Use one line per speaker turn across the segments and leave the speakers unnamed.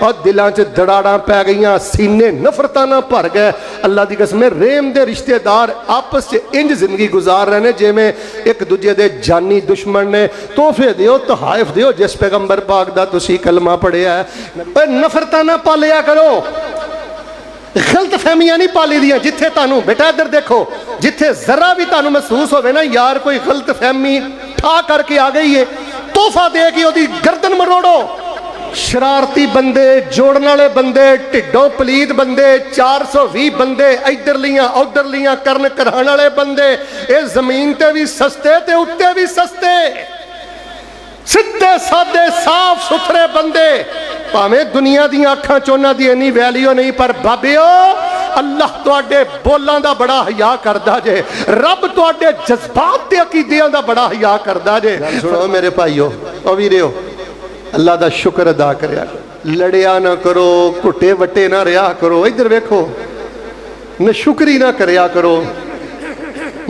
और दिलों च दड़ाड़ा पै गई, सीने नफरतां नाल भर गए। अल्लाह की कसम, रेम दे रिश्तेदार आपस च इंज जिंदगी गुजार रहे हैं जिमें एक दूजे दे जानी दुश्मन ने। तोहफे दिओ, तोहाइफ दिओ, जिस पैगंबर पाक दा तुसी कलमा पढ़िया है। नफरतां ना पालिया करो, गलत फहमियां नहीं पाली दियां। जिथे तुहानू बेटा इधर देखो, जिथे जरा भी तुहानू महसूस होवे ना यार कोई गलत फहमी ठा करके आ गई है, तोहफा दे के ओदी गर्दन मरोड़ो। शरारती बंदे, जोड़न वाले बंदे, ढिडों पलीत बंदे, 420 बंदे इधर लियां उधर लियां करन कराने वाले बंदे, ये जमीन ते भी सस्ते ते उत्ते भी सस्ते, सीधे सादे साफ सुथरे बंदे। भावें दुनिया दी अखां च उन्हां दी इन्नी वैल्यू नहीं, पर बाबिओ अल्लाह तुहाडे बोलां दा बड़ा हया करदा जे, रब तुहाडे जज्बात ते अकीदियां दा बड़ा हया करदा जे। सुनो मेरे भाईओ ओ वीरो, अल्लाह का शुक्र अदा करया, लड़िया ना करो, घुटे वटे ना रहा करो। इधर वेखो, नशुक्री ना करया करो,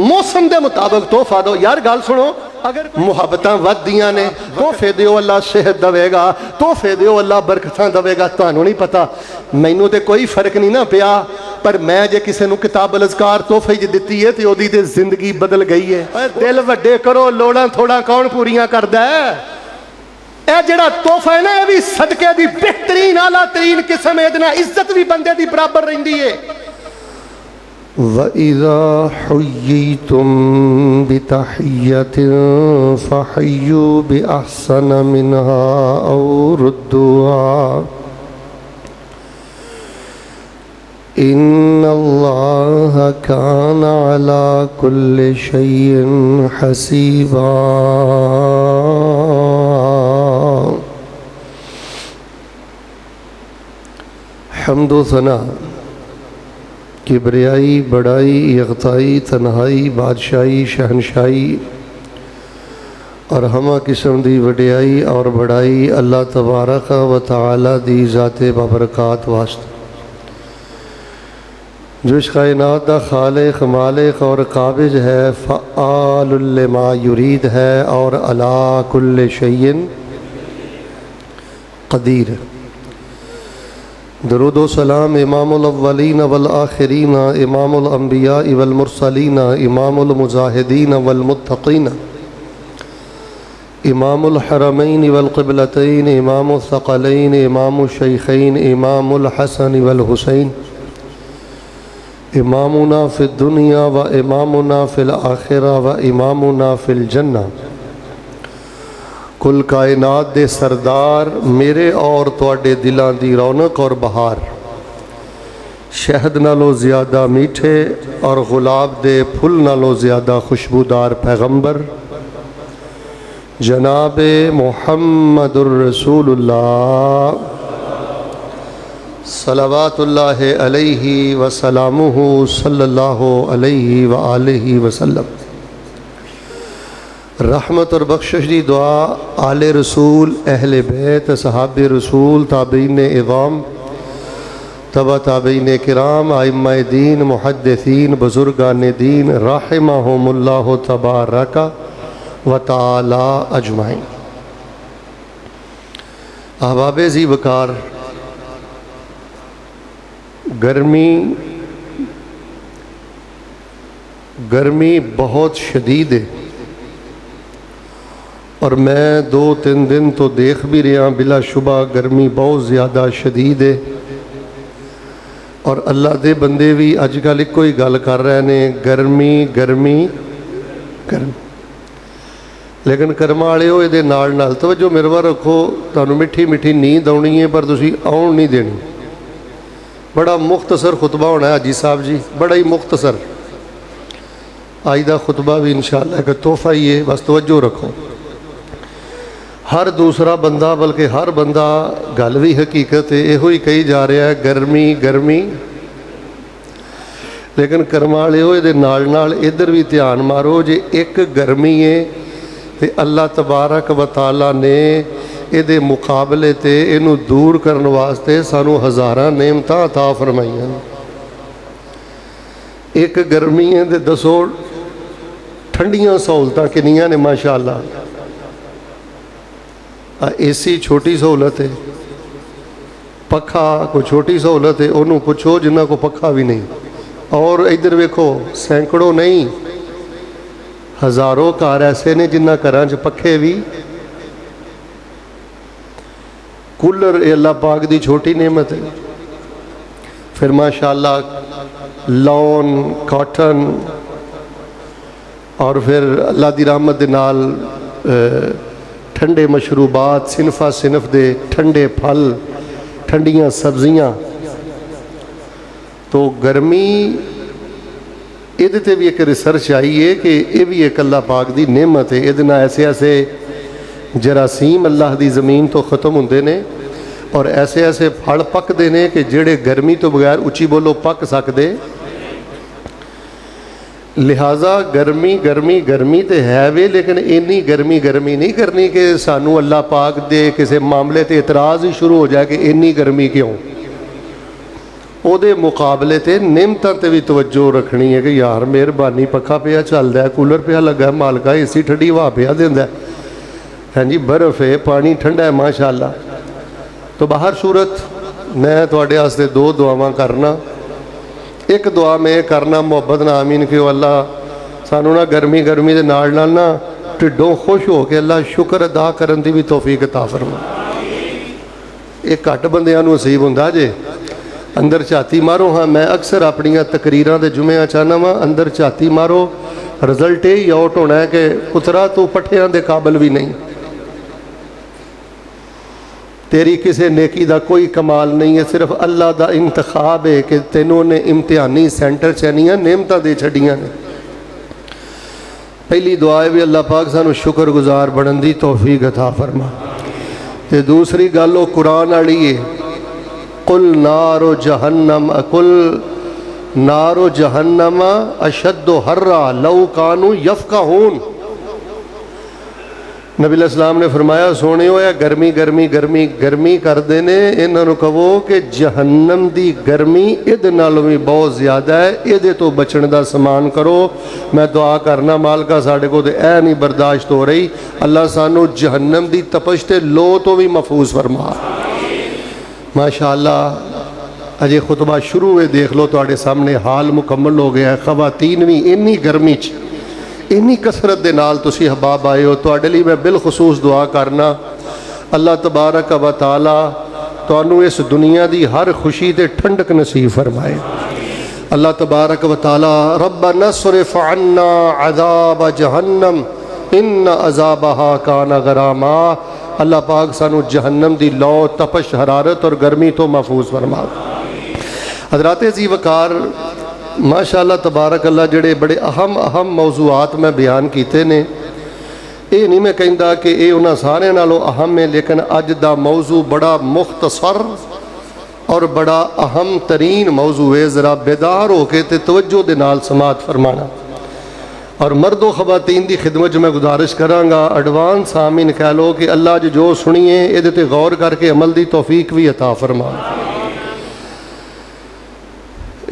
मौसम के मुताबिक तोहफा दो। यार गल सुनो, अगर मुहब्बत वधियां ने तोहफे दिओ, अल्लाह सेहत देगा, तोहफे दिओ अल्लाह बरकतां देगा। तुहानू नहीं पता, मैनू तो कोई फर्क नहीं ना पिया, पर मैं जे किसी नू किताब अलअज़कार तोहफे च दिती है तो ओदी ते जिंदगी बदल गई है। दिल वड्डे करो, लोड़ां थोड़ा कौन पूरियां करदा है? यह जड़ा तोहफा है ना, यह भी सदके दी बेहतरीन आला तरीन किस्म, इहदे इज्जत भी बंदे दी बराबर रहिंदी है। वइज़ा हुय्यितुम बितहिय्यतिन फहय्यू बिअहसन मिनहा औ रुद्दुहा इन्नल्लाह कान अला कुल्लि शैइन हसीबा। हम्दो सना, किबरियाई, बड़ाई, यकताई, तन्हाई, बादशाही, शहनशाही और हमा किस्म दी वडियाई और बड़ाई अल्लाह तबारक व तआला दी ज़ाते बबरकात वास्ते, जो इस कायनात दा खालिक, मालिक और काबिज है, फ़आलुल लिमा युरीद है और अला कुल्लि शैइन कदीर। दरूदो सलाम इमामुल अव्वलीन वल आखिरीन, इमामुल अंबिया वल मुरसलीन, इमामुल मुजाहिदीन वल मुत्तकीन, इमामुल हरमैन वल क़िबलतैन, इमामुल सकलैन, इमामुल शैखैन, इमामुल हसन वल हुसैन, इमामुना फिद दुनिया व इमामुना फिल आखिरा व इमामुना फिल जन्ना। कुल कायनात दे सरदार, मेरे और तुहाडे दिलां दी रौनक और बहार, शहद नालों ज़्यादा मीठे और गुलाब दे फुल नालों ज़्यादा खुशबूदार पैगंबर जनाब मुहम्मदुर रसूलुल्लाह सल्लल्लाहु अलैहि वसल्लमुहु सल्लल्लाहु अलैहि व आलिहि वसल्लम। रहमत और बख्शिश दी दुआ आले रसूल, अहले बैत, सहाबे रसूल, ताबईन इज़ाम, तबा ताबईन किराम, आइम्माए दीन, मुहद्दिसीन, बुजुर्गान दीन रहमहुमुल्लाह तबारक व तआला अजमाइन। अहबाब ज़ी वकार, गर्मी बहुत शदीद है और मैं 2-3 दिन तो देख भी रहा, बिलाशुबा गर्मी बहुत ज़्यादा शदीद है। और अल्लाह दे बंदे भी अजकल एको ही गल कर रहे ने, गर्मी गर्मी गर्मी। लेकिन कर्म वालिओ इहदे नाल नाल तवज्जो मेरे वाल रखो, तुहानूं मिठी मिठी नींद आउणी है पर तुसीं आउण नहीं देनी। बड़ा मुख्तसर खुतबा होना है हाजी साहब जी, बड़ा ही मुख्तसर। अज का खुतबा भी इंशाअल्लाह एक तोहफा ही है, बस तवज्जो रखो। हर दूसरा बंदा, बल्कि हर बंदा गल भी हकीकत है इहो ही कही जा रहा है, गर्मी गर्मी। लेकिन कर्म वालिओ इहदे नाल नाल इधर भी ध्यान मारो, जे एक गर्मी है तो अल्लाह तबारक व तआला ने इहदे मुकाबले ते इनू दूर करने वास्ते सानू हज़ारां नेमतां अता फरमाईयां। एक गर्मी है तो दसो ठंडियां सहूलतां किन्नियां ने माशाअल्लाह। एसी छोटी सहूलत है, पखा कोई छोटी सहूलत है, उन्होंने पुछो जिन्हों को पखा भी नहीं। और इधर वेखो सैकड़ों नहीं हज़ारों घर ऐसे ने जिन्होंने घरां च पखे भी, कूलर अल्लाह पाक दी छोटी नेमत है। फिर माशाअल्लाह लॉन कॉटन और फिर अल्लाह दी रहमत दे नाल ठंडे मशरूबात, सिनफा सिनफ दे ठंडे फल, ठंडियां सब्जियां। तो गर्मी ये भी एक रिसर्च आई है कि यह भी एक अल्लाह पाक दी नेमत है। ये ऐसे ऐसे जरासीम अल्लाह दी ज़मीन तो ख़त्म होंदे ने और ऐसे ऐसे फल पकते हैं कि जेड़े गर्मी तो बगैर उची बोलो पक सकते। लिहाजा गर्मी गर्मी गर्मी तो है वे, लेकिन इन्नी गर्मी गर्मी नहीं करनी कि सानू अल्लाह पाक दे किसी मामले ते इतराज़ ही शुरू हो जाए कि इन्नी गर्मी क्यों। ਉਹਦੇ मुकाबले ते नियमतां ते भी तवज्जो रखनी है कि यार मेहरबानी पखा पिया चलता है, कूलर पिया लगा, मालका एसी ठंडी हवा पिया देंदा, हाँ जी बर्फ है, पानी ठंडा है माशाअल्लाह। तो बाहर सूरत मैं तुहाडे वास्ते दो दुआवां करना। एक दुआ मैं करना मुहब्बत ना आमीन कि अल्लाह सानू ना गर्मी गर्मी के नाल ना ढिडों खुश हो के अल्लाह शुक्र अदा करन दी भी तौफीक अता फरमा। ये घट बंदियां नूं नसीब हुंदा जे। अंदर झाती मारो। हाँ मैं अक्सर अपनियां तकरीरां दे जुम्मियां चाहना वा अंदर झाती मारो, रिजल्ट यही आउट होना है कि पुत्रा तू पट्ठियां दे काबिल भी नहीं, तेरी किसी नेकी का कोई कमाल नहीं है, सिर्फ अल्लाह का इंतखाब है कि तेनों ने इम्तिहानी सेंटर चनिया नेमतां दे छड़ियां ने। पहली दुआ है भी अल्लाह पाक सानू शुक्रगुजार बनने की तौफीक अता फरमा। ते दूसरी गल वो कुरान वाली है, कुल नारो जहन्नम अशद्दु हर्रा लौ कानू यफ़क़हून। नबी अलैहिस्सलाम ने फरमाया सोने होया गर्मी गर्मी गर्मी गर्मी करते ने, इन्हों कहो कि जहन्नम की गर्मी इहदे नालों भी बहुत ज़्यादा है, ये तो बचने का समान करो। मैं दुआ करना मालका साढ़े को तो ऐ नहीं बर्दाश्त हो रही, अल्लाह सानू जहन्नम की तपश ते लो तो भी महफूज फरमा। माशाअल्लाह अजे खुतबा शुरू है, देख लो तुहाडे सामने हाल मुकम्मल हो गया है। खवातीन भी इन्नी गर्मी च इन्नी कसरत दे नाल तुसी हबाब आए हो, तुहाडे लिए मैं बिलखसूस दुआ करना अल्लाह तबारक व तआला तुहानू इस दुनिया की हर खुशी ते ठंडक नसीब फरमाए। अल्लाह तबारक व तआला रब्बना स्रिफ अन्ना अज़ाब जहन्नम इन अज़ाबहा काना गरामा। अल्लाह पाक सानू जहन्नम दी लौ तपश हरारत और गर्मी तो महफूज फरमा। हज़रात अज़ीज़ वकार माशाअल्लाह तबारक अल्लाह जेड़े बड़े अहम अहम मौजूआत मैं बयान किए ने, ये नहीं मैं कहता कि ये उन्होंने सारे नालों अहम है, लेकिन अज दा मौजू बड़ा मुख्तसर और बड़ा अहम तरीन मौजू है। ज़रा बेदार होके ते तवज्जो दे नाल समात फरमाना। और मर्दो खवातीन की खिदमत मैं गुजारिश कराँगा, एडवांस आमीन कह लो कि अल्लाह जो सुनिए ये ते गौर करके अमल की तौफीक भी अता फरमा।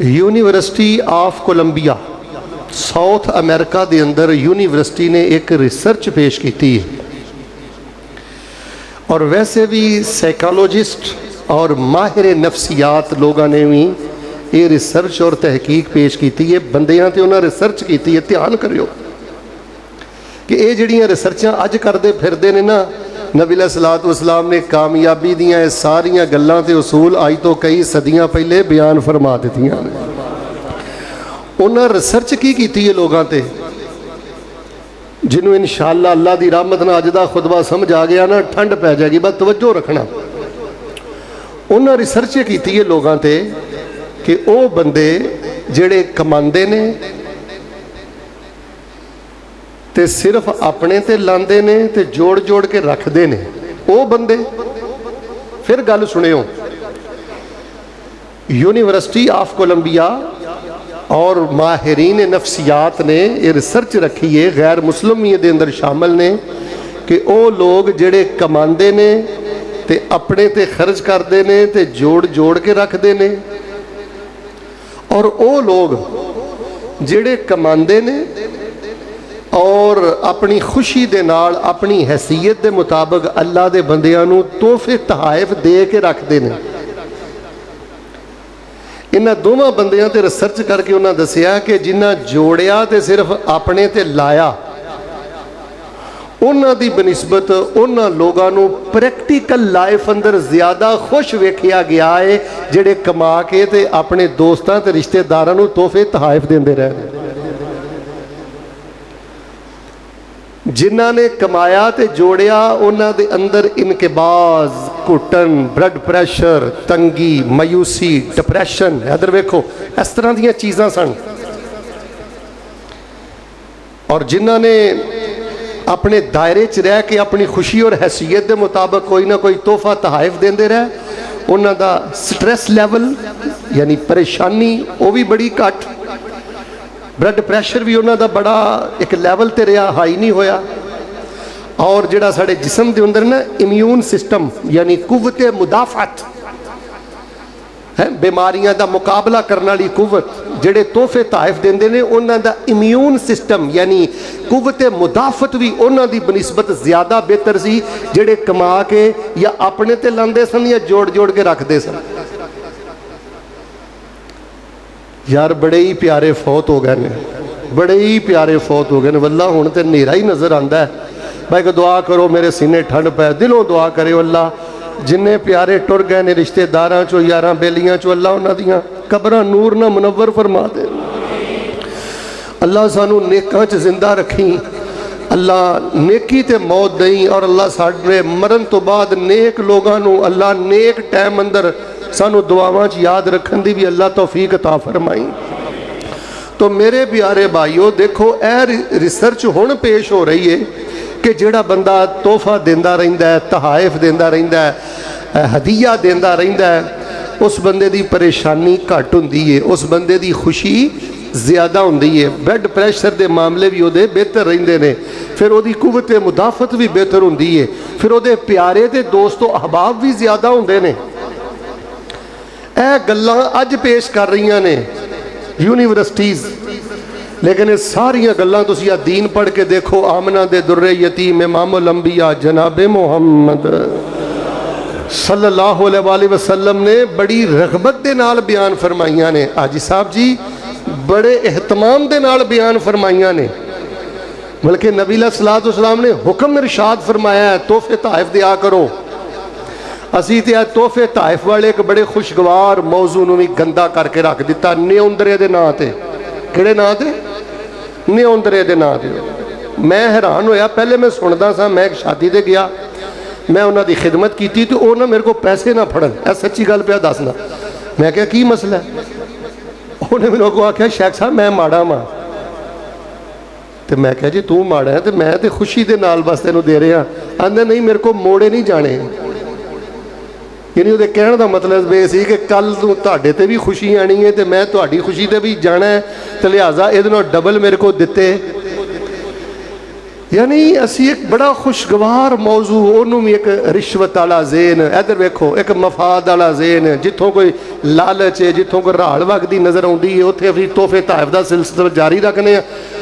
University of Columbia South America के अंदर यूनिवर्सिटी ने एक रिसर्च पेश की है, और वैसे भी साइकोलॉजिस्ट और माहिर नफ्सियात लोगों ने भी ये रिसर्च और तहकीक पेश की है। बंदियां ते उन्हें रिसर्च की है, ध्यान करियो कि ये जड़ियाँ रिसर्चां अज करते फिरते ने ना, नबी अलैहिस्सलातु वस्सलाम ने कामयाबी दियाँ सारियां गल्लां ते उसूल अज तो कई सदियां पहले बयान फरमा दित्तियां। उन्हें रिसर्च की है लोगों ते, जिन्होंने इंशाअल्लाह अल्लाह की रहमत नाल अज दा खुतबा समझ आ गया ना, ठंड पै जाएगी, बस तवज्जो रखना। उन्हें रिसर्च की है लोगों ते कि वो बंदे जेड़े कमांदे ने ते सिर्फ अपने ते लांदे ने ते जोड़ जोड़ के रखते ने, वो बंदे। फिर गल सुनियो, यूनिवर्सिटी ऑफ कोलंबिया और माहिरीन नफ्सियात ने ये रिसर्च रखी है, गैर मुस्लिम भी ये अंदर शामिल ने, कि वो लोग जेड़े कमांदे ने ते अपने ते खर्च करते ने ते जोड़ जोड़ के रखते ने, और वो लोग जेड़े कमांदे ने और अपनी खुशी दे नाल अपनी हैसियत के मुताबिक अल्लाह के बंदियां नूं तोहफे तहाइफ दे के रखते हैं। इन्हां दोवां बंदियां ते रिसर्च करके उन्हां दसिया कि जिन्हां जोड़िया ते सिर्फ अपने ते लाया उन्हां दी बनिस्बत उन्हां लोगां नूं प्रैक्टिकल लाइफ अंदर ज़्यादा खुश वेखिया गया है जिहड़े कमा के ते अपने दोस्तां ते रिश्तेदारां नूं तोहफे तहाइफ देंदे रहे। जिन्हां ने कमाया ते जोड़िया उन्हां दे अंदर इनकबाज, घुटन, ब्लड प्रैशर, तंगी, मायूसी, डिप्रैशन, इधर वेखो इस तरह दीयां चीज़ां सन। और जिन्हां ने अपने दायरे च रह के अपनी खुशी और हैसियत के मुताबिक कोई ना कोई तोहफा तहाइफ देंदे रहे, उन्हां दा स्ट्रैस लैवल यानी परेशानी वो भी बड़ी घट, ब्लड प्रैशर भी उन्हां दा बड़ा एक लैवल ते रहा, हाई नहीं होया। और जिहड़ा साडे जिस्म दे अंदर ना इम्यून सिस्टम यानी कुव्वत मुदाफत है, बीमारियां दा मुकाबला करने वाली कुव्वत जिहड़े तोहफे तहाइफ देंदे ने उन्हां दा इम्यून सिस्टम यानी कुव्वत मुदाफत भी उन्हां दी बनिस्बत ज़्यादा बेहतर सी जिहड़े कमा के या अपने ते लांदे सन या जोड़ जोड़ के रखते सन। यार बड़े ही प्यारे फौत हो गए ने, बड़े ही प्यारे फौत हो गए ने। वल्ला हुण ते नेरा ही नज़र आंदा है। भाई को दुआ करो मेरे सीने ठंड पै, दिलों दुआ करे अल्लाह जिन्ने प्यारे टुर गए ने रिश्तेदारां चो यारां बेलियां चो, अल्लाह उन्हां दियां कबरां नूर ना मुनव्वर फरमा दे। अल्लाह सानू नेकां च जिंदा रखी, अल्लाह नेकी ते मौत दई। और अल्लाह साडे मरन तो बाद नेक लोगां नू अल्लाह नेक टाइम अंदर सानू दुआवां च याद रखन दी भी अल्लाह तौफीक अता फरमाई। तो मेरे प्यारे भाईओ देखो ए रिसर्च हुण पेश हो रही है कि जिहड़ा बंदा तोहफा देंदा रहिंदा है, तहाइफ देंदा रहिंदा है, हदीया देंदा रहिंदा है, उस बंदे दी परेशानी घट हुंदी है, उस बंदे दी खुशी ज़्यादा हुंदी है, ब्लड प्रैशर के मामले भी उहदे बेहतर रहिंदे ने, फिर उहदी कुव्वत मुदाफत भी बेहतर हुंदी है, फिर उहदे प्यारे ते दोस्तो अहबाब भी ज़्यादा हुंदे ने। ਇਹ ਗੱਲਾਂ ਅੱਜ पेश कर रही ने यूनीवर्सिटीज़, लेकिन ये सारिया गल्लां तुसीं दीन पढ़ के देखो। आमना दे दुर्रे यतीम इमामुल अंबिया जनाबे मोहम्मद सल्लल्लाहु अलैहि वसल्लम ने बड़ी रगबत के नाल बयान फरमाइयां ने। हाजी साहब जी बड़े एहतमाम के नाल बयान फरमाइयां ने, बल्कि नबी सल्लल्लाहु अलैहि वसल्लम ने हुक्म इरशाद फरमाया तोहफे तहाइफ दिया करो। असी तो तोहफे तहाइफ वाले एक बड़े खुशगवार मौजू भी गंदा करके रख दिता, न्योंदरे के नाँ से। किहड़े नाँ से? न्योंदरे के नाँ से। मैं हैरान होया, पहले मैं सुनता सा, मैं एक शादी से गया, मैं उन्होंने खिदमत की तो वो ना मेरे को पैसे ना फड़न, ऐ सच्ची गल पे दसना। मैं क्या की मसला है? उन्हें मेरे को आख्या शेख साहब मैं माड़ा वां। तो मैं क्या जी तू माड़ा है, तो मैं तो खुशी के नाल बस तेनों दे रहा। आंदे नहीं मेरे को मोड़े नहीं जाने, यानी वो कहने का मतलब ये सी कि कल तुहाडे ते भी खुशी आनी है तो मैं तुहाडी खुशी ते भी जाना है, तो लिहाजा ये डबल मेरे को दिते। यानी असी एक बड़ा खुशगवार मौजू, उन्होंने भी एक रिश्वत वाला जेन, इधर वेखो एक मफाद वाला जेन, जितों कोई लालच है, जितों कोई राल वगदी नज़र आती है, उत्थे असीं तोहफे तहाइफ का सिलसिला जारी रखने।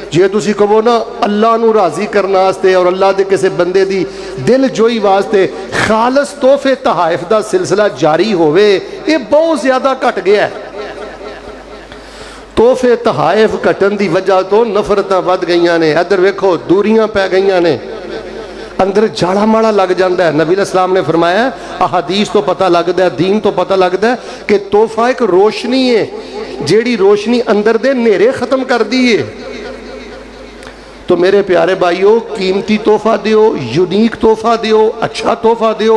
जे तुसीं कहो ना अल्लाह नूं राज़ी करने वास्ते और अल्लाह के किसी बंदे दी दिल जोई वास्ते खालस तोहफे तहाइफ का सिलसिला जारी होवे, ये बहुत ज़्यादा घट गया है। तोहफे तहाइफ घटन की वजह तो नफरतां वध गईयां ने, इधर वेखो दूरियां पै गईयां ने, अंदर जाड़ा माड़ा लग जाता है। नबी इस्लाम ने फरमाया, अहादीस तो पता लगता है, दीन तो पता लगता है कि तोहफा एक रोशनी है, जिहड़ी रोशनी अंदर दे नेरे खत्म कर दी है। तो मेरे प्यारे भाईओ कीमती तोहफा दियो, यूनीक तोहफा दियो, अच्छा तोहफा दियो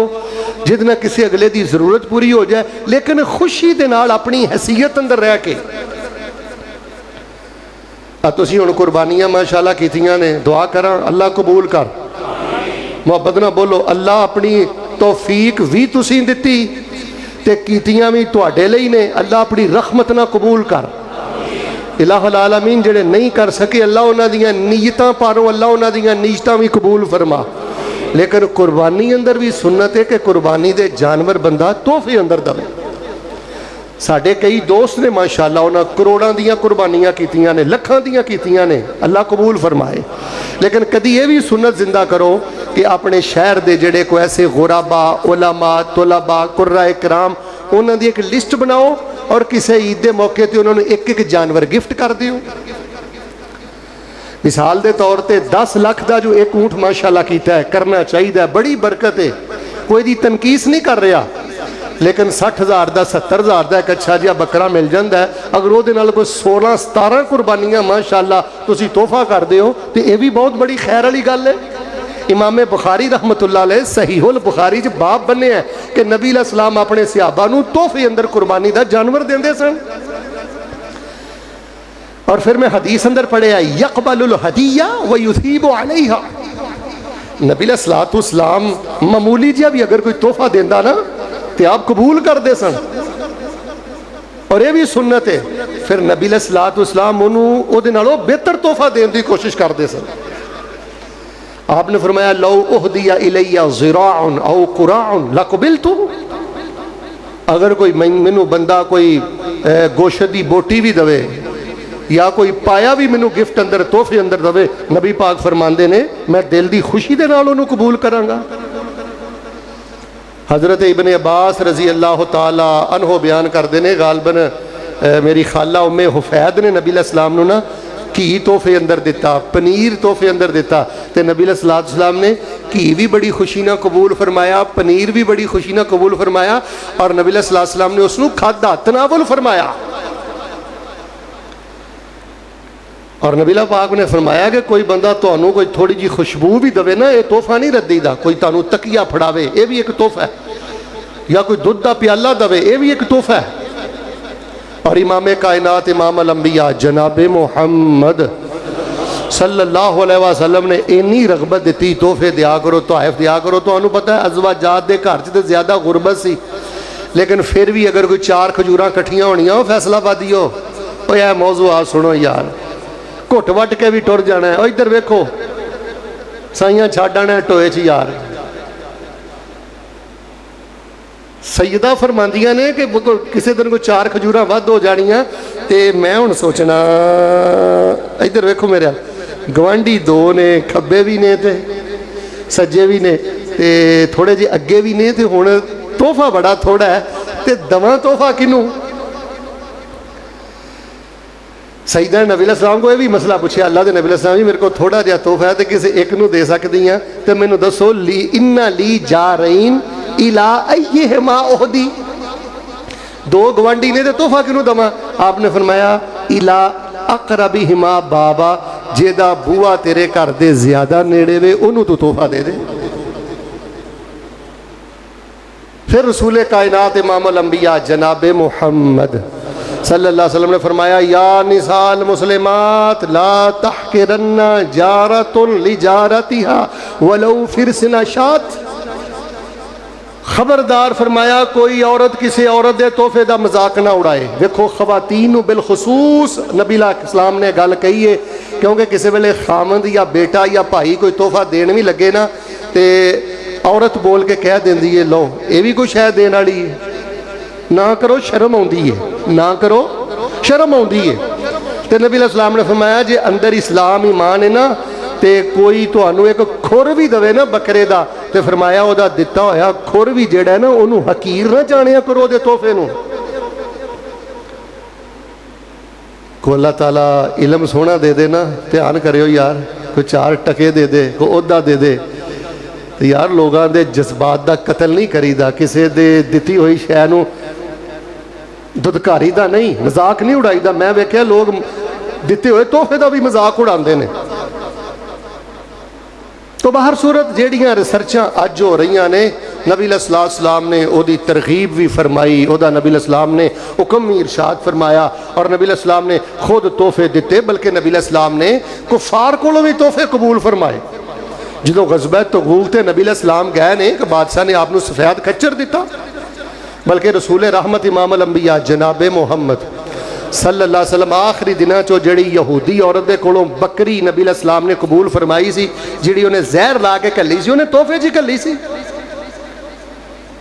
जिद ना किसी अगले की जरूरत पूरी हो जाए, लेकिन खुशी के नाल अपनी हैसियत अंदर रह के। तुसीं हुण कुर्बानियां माशाअल्लाह कीतियां ने, दुआ करा अल्लाह कबूल कर, मुहब्बत ना बोलो। अल्लाह अपनी तौफीक भी तुसीं दिती ते कीतियां भी तुहाडे लई ने, अल्लाह अपनी रहमत ना कबूल कर। इलाहुल आलमीन जिहड़े नहीं कर सके अल्लाह उन्हां दियां नीयतां पारों अल्लाह उन्हां दियां नीयतां भी कबूल फरमा। लेकिन कुर्बानी अंदर भी सुन्नत है कि कुर्बानी दे जानवर बंदा तोहफे अंदर दवे। साढ़े कई दोस्त ने माशाअल्लाह उन्होंने करोड़ों दियां कुर्बानियां कीतियां ने, लखां दियां कीतियां ने, अल्लाह कबूल फरमाए। लेकिन कदी ये भी सुन्नत जिंदा करो कि अपने शहर के जेड़े कोई ऐसे गुराबा, उलमा, तुलबा, कुर्रा इकराम, उन्होंने एक लिस्ट बनाओ और किसी ईद के मौके पर उन्होंने एक एक जानवर गिफ्ट कर दियो। मिसाल के तौर पर 10 लाख का जो एक ऊँट माशाअल्लाह किया है, करना चाहिए, बड़ी बरकत है, कोई दी तनकीस नहीं कर रहा। लेकिन 60,000 का 70,000 का एक अच्छा जिहा बकरा मिल जाता है, अगर वो कोई 16-17 कुरबानियां माशाअल्लाह तुसी तोहफा कर दे हो तो यह भी बहुत बड़ी खैर वाली गल है। इमाम बुखारी रहमतुल्लाह अलैह सहीहुल बुखारी च बाब बने हैं कि नबी अलैहिस्सलाम अपने सहाबा नूं तोहफे अंदर कुरबानी का जानवर देंदे सन। और फिर मैं हदीस अंदर पढ़िया यकबलुल हदिया व युसीबु अलैहा। नबी अलैहिस्सलाम मामूली जिहा भी अगर कोई तोहफा देंदा ना तो आप कबूल करते सन, और यह भी सुन्नत है। फिर नबी अलैहिस्सलाम उहदे नालों बेहतर तोहफा देने की कोशिश करते सन। आपने फरमाया लौ उहदिया इलैया ज़िराउन औ कुराउन लक़बिलतु। अगर कोई मैनू बंदा कोई गोश्त की बोटी भी दवे या कोई पाया भी मैनू गिफ्ट अंदर तोहफे अंदर दवे, नबी पाक फरमाते ने मैं दिल की खुशी के नाल उहनूं कबूल करांगा। हज़रत इब्ने अब्बास रजी अल्लाह ताला अन्हो बयान करते हैं, गालबन मेरी खाला उम्मे हुफैद ने नबी अलैहिस्सलाम नूं ना घी तोहफे अंदर दिता, पनीर तोहफे अंदर दिता, तो नबी अलैहिस्सलाम ने घी भी बड़ी खुशी ना कबूल फरमाया, पनीर भी बड़ी खुशी ना कबूल फरमाया, और नबी अलैहिस्सलाम ने उसनूं खादा, तनावुल फरमाया। और नबी पाक ने फरमाया कि कोई बंदा तुहानू कोई थोड़ी जी खुशबू भी दवे ना, ये तोहफा नहीं रद्दीदा। कोई तुहानू तकिया फड़ावे, ये भी एक तोहफा है, या कोई दुध का प्याला दवे, ये भी एक तोहफा है। और इमाम कायनात इमाम अल अंबिया जनाब मुहम्मद सल्लल्लाहु अलैहि वसल्लम ने इन्नी रगबत दी तोहफे दिया करो, तोहफ दिया करो। तुहानू पता है अज़वाजात दे घर च ज़्यादा गुरबत सी, लेकिन फिर भी अगर कोई 4 खजूरां कट्ठियां होनियां हो फैसलाबादी हो, यह मौजू आ सुनो यार, घुट वट के भी टुर जाना है। इधर वेखो साइयां छड्ड आना टोए च यार। सैयदा फरमांदियां ने कि किसी दिन कोई 4 खजूरां वध हो जानियां, तो मैं हुण सोचना इधर वेखो मेरे गवांढी 2 ने, खब्बे भी ने ते सज्जे भी ने, ते थोड़े जे अगे भी ने, ते हुण तोहफा बड़ा थोड़ा है, ते दवां तोहफा किनू। सईदा नबी अलैहिस्सलाम को यह भी मसला पूछा, अल्लाह के नबी अलैहिस्सलाम जी मेरे को थोड़ा जहा तोहफा है, तो किसी एक नूं दे सकती हैं, तो मैनू दसो ली इन्ना ली जा रहीन इला अय्यिहिमा उहदी। 2 गवांढी ने तो तोहफा किनू दवा? आपने फरमाया इला अकरबिहिमा बाबा, जेदा बूआ तेरे घर दे ज्यादा नेड़े वे उन्होंने तू तोहफा दे दे। फिर रसूल कायनात इमाम अल अंबिया जनाब मुहम्मद सल्लल्लाहु अलैहि वसल्लम ने फरमाया या निसाल मुस्लिमात ला तहकिरन्ना जारतुन लिजारतिहा वलौ फिरसिना शात। खबरदार फरमाया कोई औरत किसी औरत के तोहफे का मजाक ना उड़ाए। देखो खवातीन बिलखसूस नबी इस्लाम ने गल कही है, क्योंकि किसी वेले खामद या बेटा या भाई कोई तोहफा देन भी लगे ना, तो औरत बोल के कह देंदी है लो ये भी कोई शह देने वाली है, ना करो शर्म आउंदी है, ना करो शर्म आउंदी है। तो नबी इस्लाम ने फरमाया जे अंदर इस्लाम ईमान है ना, तो कोई तुहानू एक खुर भी दवे ना बकरे का, तो फरमाया वह दिता होया खुर भी जिहड़ा है ना उन्होंने हकीर ना जानिया करो दे तोहफे नूं। को अल्लाह ताला इलम सोहना दे दे ना, ध्यान करियो यार, कोई 4 टके दे दे, कोई ओहदा दे दे, तो यार लोगों के जज्बात का कतल नहीं करीदा, किसी दे दिती हुई शै नूं दुदकारी दा नहीं, मजाक नहीं उड़ाईदा। मैं वेख्या लोग दिते हुए तोहफे का भी मजाक उड़ाते हैं। तो बाहर सूरत जेड़ियां रिसर्चा अज हो रही ने, नबी अलैहिस्सलाम ने ओदी तरगीब भी फरमाई, ओदा नबी अलैहिस्सलाम ने हुक्म भी इरशाद फरमाया, और नबी अलैहिस्सलाम ने खुद तोहफे दिते, बल्कि नबी अलैहिस्सलाम ने कुफार कोलों भी तोहफे कबूल फरमाए। जो गज़बा तबूक ते नबी अलैहिस्सलाम गए ने कि बादशाह ने आपनूं सफेद खच्चर दिता, बल्कि रसूल रहमत इमाम अल अंबिया जनाब मुहम्मद सल्लल्लाहु अलैहि वसल्लम आखिरी दिनों चो जिहड़ी यहूदी औरत दे कोलों बकरी नबी अलैहिस्सलाम ने कबूल फरमाई सी, जिहड़ी उन्हें जहर ला के घल्ली सी, उन्हें तोहफे च घल्ली सी।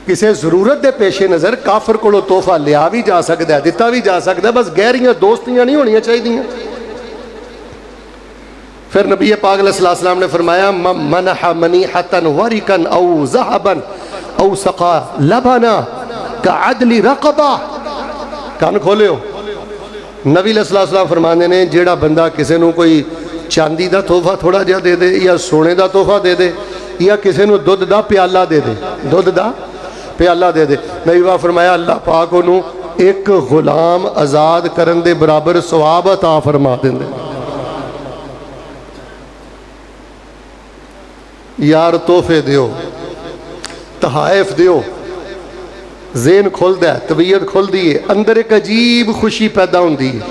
किसी जरूरत के पेशे नज़र काफर कोलों तोहफा लिया भी जा सकता है, दिता भी जा सकता है, बस गहरियां दोस्तियां नहीं होनी चाहिए। फिर नबी पाक अलैहिस्सलाम ने फरमाया मनहा मनीहतन वरिकन औ ज़हबन औ सक़ा लबना का अदली रक़बा। कन खोलियो। नबी अलैहिस्सलाम फरमाते ने जेड़ा बंदा किसी को कोई चांदी का तोहफा थोड़ा जिहा दे दे या सोने का तोहफा दे दे या किसी को दुध का प्याला दे दे, दुध का प्याला दे दे, नबी पाक फरमाया अल्लाह पाक उन्होंने एक गुलाम आज़ाद करन दे बराबर सवाब अता फरमा देंदे। यार तोहफे दियो, तहाइफ दियो, ज़हन खुलदा है, तबीयत खुलती है, अंदर एक अजीब खुशी पैदा होती है,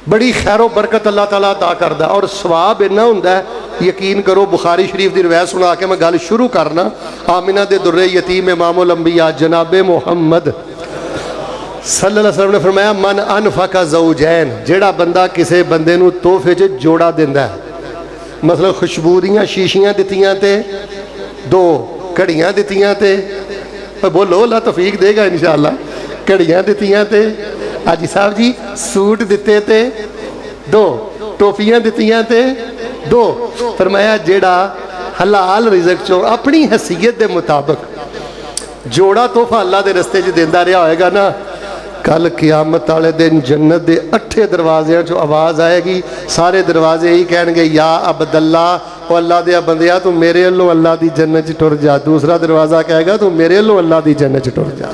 बड़ी खैरो बरकत अल्लाह ताला अता करदा और सवाब इन्ना हुंदा है। यकीन करो बुखारी शरीफ की रिवायत सुना के मैं गल शुरू करना। आमिना दे दुर्रे यतीम इमामुल अंबिया जनाबे मुहम्मद सल्लल्लाहु अलैहि वसल्लम ने फरमाया मन अनफका ज़ौजैन, जेड़ा बंदा किसी बंदे नूं तोहफे च जोड़ा दिंदा है, मतलब खुशबू दियां शीशियां दित्तियां ते दो घड़ियां दित्तियां ते बोलो अल्लाह तौफीक देगा इंशाअल्लाह, घड़ियां दित्तियां ते हाजी साहब जी सूट दिते ते दो टोपियां दित्तियां ते दो, फरमाया जेड़ा हलाल रिज़्क चो अपनी हैसियत के मुताबिक जोड़ा तोहफा अल्लाह के रस्ते च देंदा रहा होएगा ना, कल क़यामत वाले दिन जन्नत के 8 दरवाज़ियां चो आवाज़ आएगी, सारे दरवाजे यही कहेंगे या अब्दुल्ला ओ अल्लाह दे बंदिया तू मेरे अल्लों अल्लाह की जन्नत च टुर जा, दूसरा दरवाज़ा कहेगा तू मेरे अल्लों अल्लाह की जन्नत च टुर जा।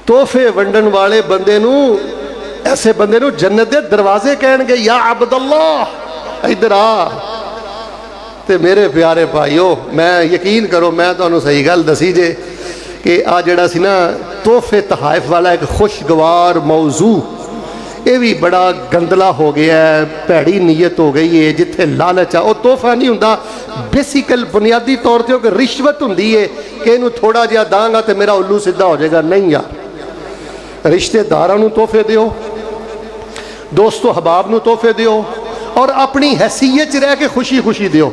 तोहफे वंडन वाले बंदे नूं, ऐसे बंदे नूं जन्नत के दरवाजे कहेंगे या अब्दुल्ला इधर आ। ते मेरे प्यारे भाईओ मैं यकीन करो मैं तुहानूं सही गल दसी जे कि आ जिहड़ा सी ना तोहफे तहाइफ वाला एक खुशगवार मौजू, ये भी बड़ा गंदला हो गया है, भैड़ी नीयत हो गई है। जिथे लालच आ, वो तोहफा नहीं हुंदा, बेसिकल बुनियादी तौर पर एक रिश्वत हुंदी है कि इनू थोड़ा जिहा दांगा तो मेरा उल्लू सीधा हो जाएगा। नहीं यार, रिश्तेदारां नूं तोहफे दिओ, दोस्तों हबाब नूं तोहफे दिओ और अपनी हैसियत च रह के खुशी खुशी दिओ।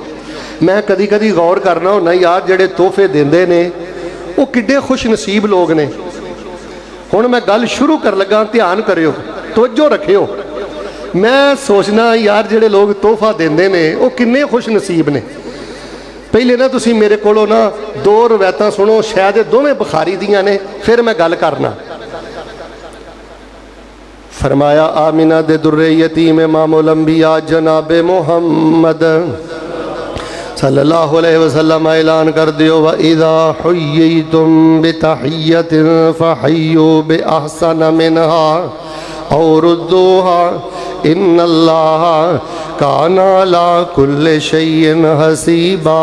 मैं कदी कदी गौर करना होना यार जेड़े तोहफे देंदे ने वो किड्डे खुश नसीब लोग ने। हुण मैं गल शुरू कर लगा, ध्यान करियो, तवज्जो रखियो। मैं सोचना यार जेड़े लोग तोहफा देंदे ने वो किन्ने खुश नसीब ने। पहले ना तुसी मेरे कोलों ना 2 रवायतां सुनो, शायद ये दोवें बुखारी दियां ने, फिर मैं गल करना। फरमाया आमिना दे दुर्रे यतीम इमामुल अंबिया जनाबे मुहम्मद सल्लल्लाहु अलैहि वसल्लम ऐलान कर दियो व इज़ा हुय्यितुम बितहिय्यतिन फहय्यू बिअहसन मिनहा औ रुद्दूहा इन्नल्लाह काना अला कुल्लि शैइन हसीबा।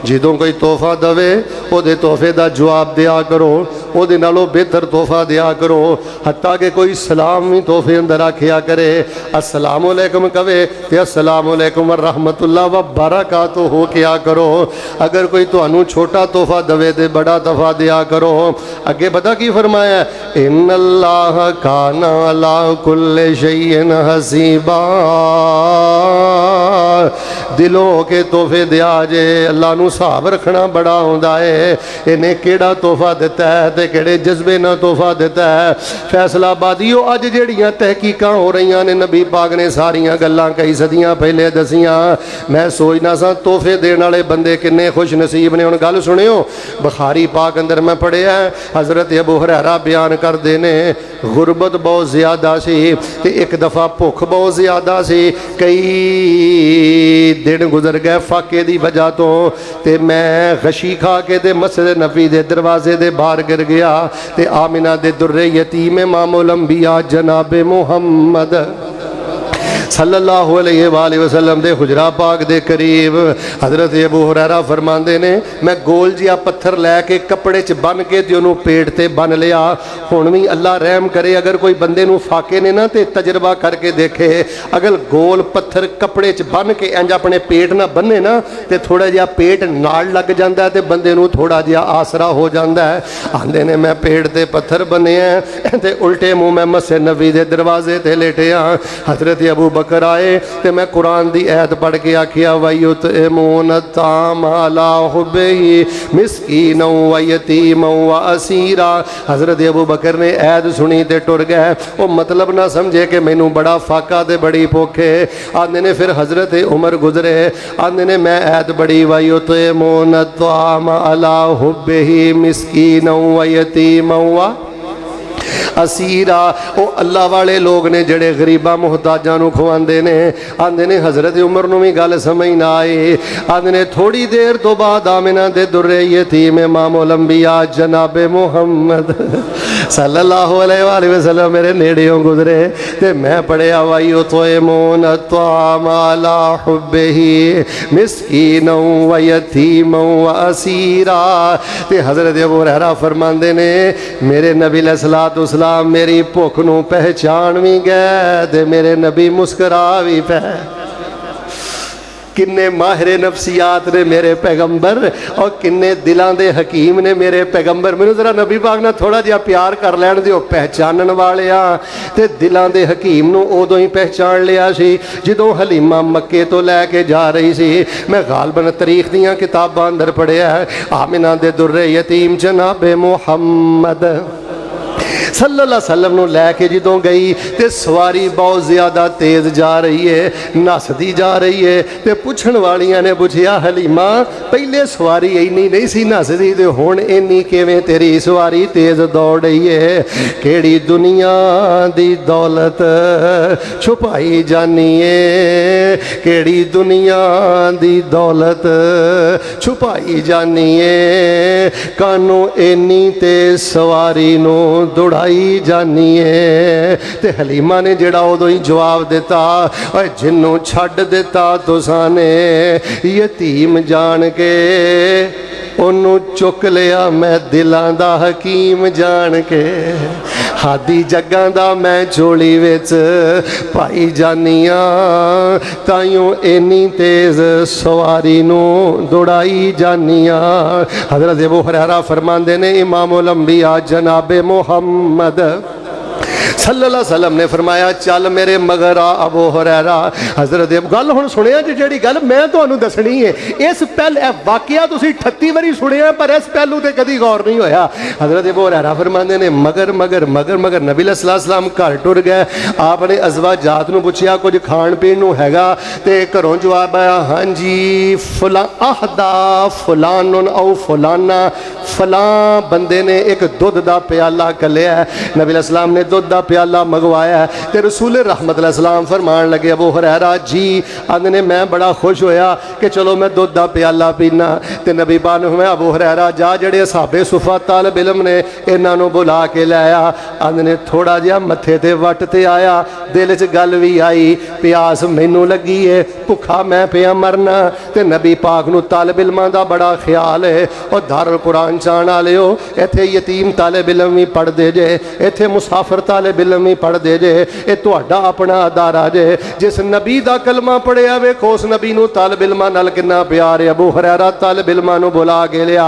जिदों कोई तोहफा दवे ओदे तोहफे का जवाब दिया करो, ओदे नालों बेहतर तोहफा दिया करो। हत्ता कि कोई सलाम भी तोहफे अंदर आखिया करे, अस्सलामु अलैकुम कवे ते अस्सलामु अलैकुम व रहमतुल्लाह व बरकातुहू हो किया करो। अगर कोई तुहानू छोटा तोहफा दवे ते बड़ा तोहफा दिया करो। अगे पता की फरमाया, इन्नल्लाह काना अला कुल्लि शैइन हसीबा। दिलों के तोहफे दिया जे, अल्लाह नू हिसाब रखना बड़ा आउंदा है, इन्हें केड़ा तोहफा दिता है ते केड़े जज्बे नाल तोहफा दिता है। फैसलाबादियों अज जिहड़ियां तहकीकां हो रही ने, नबी पाक ने सारियां गल्लां कई सदियां पहले दसियां। मैं सोचना सा तोहफे देने वाले बंदे किन्ने खुश नसीब ने। हुण गल सुनियो, बुखारी पाक अंदर मैं पढ़िया हज़रत अबू हुरैरा बयान करते ने गुरबत बहुत ज़्यादा सी ते एक दफ़ा भुख बहुत ज़्यादा सी। कई दिन गुजर गए फाके की वजह तो ते मैं गशी खा के ते मस्जिद नबी दे दरवाजे दे बाहर गिर गया ते आमिना दे दुर्रे यतीम इमामुल अंबिया जनाबे मुहम्मद सल्लल्लाहु अलैहि वसल्लम दे हुजरा पाक दे करीब हज़रत अबू हुरैरा फरमाते ने, मैं गोल जिहा पत्थर लैके कपड़े च बन के ते उन्होंने पेट ते बन लिया। हुण भी अल्लाह रहम करे, अगर कोई बंदे नूं फाके ने ना ते तजर्बा करके देखे, अगर गोल पत्थर कपड़े च बन के इंज अपने पेट ना बने ना ते थोड़ा जिहा पेट नाल लग जाता है ते बंदे नूं थोड़ा जिहा आसरा हो जाता है। आंदे ने मैं पेट ते पत्थर बने हैं ते उल्टे मुँह मैं मस्जिद नबी दे दरवाजे ते लेटे हाँ। हज़रत अबू बकर आए तो मैं कुरान की ऐत पढ़ के आखिया वयुतइमून अत्ताम अला हुब्बिही मिस्कीनन व यतीमन व असीरा। हज़रत अबू बकर ने ऐत सुनी तो टुर गए। वो मतलब ना समझे कि मैनू बड़ा फाका ते बड़ी भुख है। आंदे ने फिर हज़रत उमर गुजरे, आंदे ने मैं ऐत बड़ी वयुतइमून अत्ताम अला हुब्बिही मिस्कीनन व यतीमन व असीरा। वो अल्लाह वाले लोग ने जड़े गरीबा मुहताजा नूं खवांदे ने। आंदे ने हज़रत उमर नूं भी गल समझ ना आई। आंदे ने थोड़ी देर तो बाद आमिना दे दुर्रे यतीम इमामुल अंबिया जनाबे मुहम्मद सल्लल्लाहु अलैहि वसल्लम मेरे नेड़ियों गुजरे ते मैं पढ़िया वयुतइमून अत्ताम अला हुब्बिही मिस्कीनन व यतीमन व असीरा। ते हज़रत अबू हुरैरा फरमांदे ने मेरे नबी अलैहिस्सलातु वस्सलाम मेरी भुख नूं पहचान भी गए ते मेरे नबी मुस्करा भी पे। किन्ने माहिर नफसियात ने मेरे पैगंबर और किन्ने दिलों के हकीम ने मेरे पैगंबर। मैनू जरा नबी पाक नाल थोड़ा जिहा प्यार कर लैण दिओ। पहचानण वाले ते दिलों के हकीम नूं उदों ही पहचान लिया सी जदों हलीमा मक्के तो लैके जा रही सी। मैं गालबन तारीख दीयां किताबां अंदर पढ़िया आमिना दे दुर्रे यतीम जनाबे मुहम्मद सल्लल्लाहु अलैहि वसल्लम नूं लैके जदों गई तो सवारी बहुत ज़्यादा तेज़ जा रही है, नसदी जा रही है। तो पुछण वालियां ने पुछया हलीमा पहले सवारी इन्नी नहीं सी नसदी ते हुण इन्नी किवें तेरी सवारी तेज़ दौड़ रही है? केड़ी दुनिया दी दौलत छुपाई जानी है, केड़ी दुनिया दी दौलत छुपाई जानी है, कानों इन्नी ते सवारी नूं दौड़ा जानी है। ते हलीमा ने जड़ा उदों ही जवाब दिता और जिन्हों छड्ड दिता तुसां ने यतीम जान के ओनू चुक लिया मैं दिलां दा हकीम जान के। हादी जग्गां दा मैं झोली विच पाई जानिया ताइयों इन्नी तेज़ सवारी नूं दौड़ाई जानिया। हज़रत अबू हुरैरा फरमांदे ने इमामुल अंबिया जनाबे मुहम्मद सल्लल्लाहु अलैहि वसल्लम ने फरमाया चल मेरे मगर आ अबू हुरैरा। हज़रत गल हुण सुनिया जी जिहड़ी गल मैं तुहानूं दसणी है इस पहले वाकिया तुसीं 38 वारी सुनिया पर इस पहलू ते कदी गौर नहीं होया। हज़रत अबू हुरैरा फरमांदे ने मगर मगर मगर मगर नबी अलैहि सलाम घर टुर गए। आपने अज़वाजात नूं पुछया कुछ खाण पीण नूं हैगा ते घरों जवाब आया हाँ जी फला अहदा फलानुन औ फलाना फलां बंदे ने एक दुध दा प्याला कलिया। नबी अलैहि सलाम ने दुध दा प्याला मंगवाया तो रसूल रहमत अलैहिस्सलाम फरमान लगे अबू हुरैरा जी आंदे ने मैं बड़ा खुश होया कि चलो मैं दुध दा प्याला पीना। तो नबी पाक ने फरमाया अबू हुरैरा जा जेड़े असहाबे सुफा तालिब इल्म ने इन्हां नूं बुला के लाया। आंदे ने थोड़ा जिहा मत्थे ते वट ते आया दिल च गल भी आई प्यास मैनू लगी है भुखा मैं पिया मरना। तो नबी पाक नूं तालिब इल्मां दा बड़ा ख्याल है और दारुल कुरान चाहण वालिओ इत्थे यतीम तालिब इल्म भी पढ़दे जे इत्थे मुसाफिर तालिब इल्म ही पढ़दे जे ये तुहाडा अपना अदारा जे। जिस नबी दा कलमा पढ़िया वेखो उस नबी नूं तालिब इल्मां नाल किन्ना प्यार है। अबू हुरैरा तालिब इल्मां नूं बुला के लिया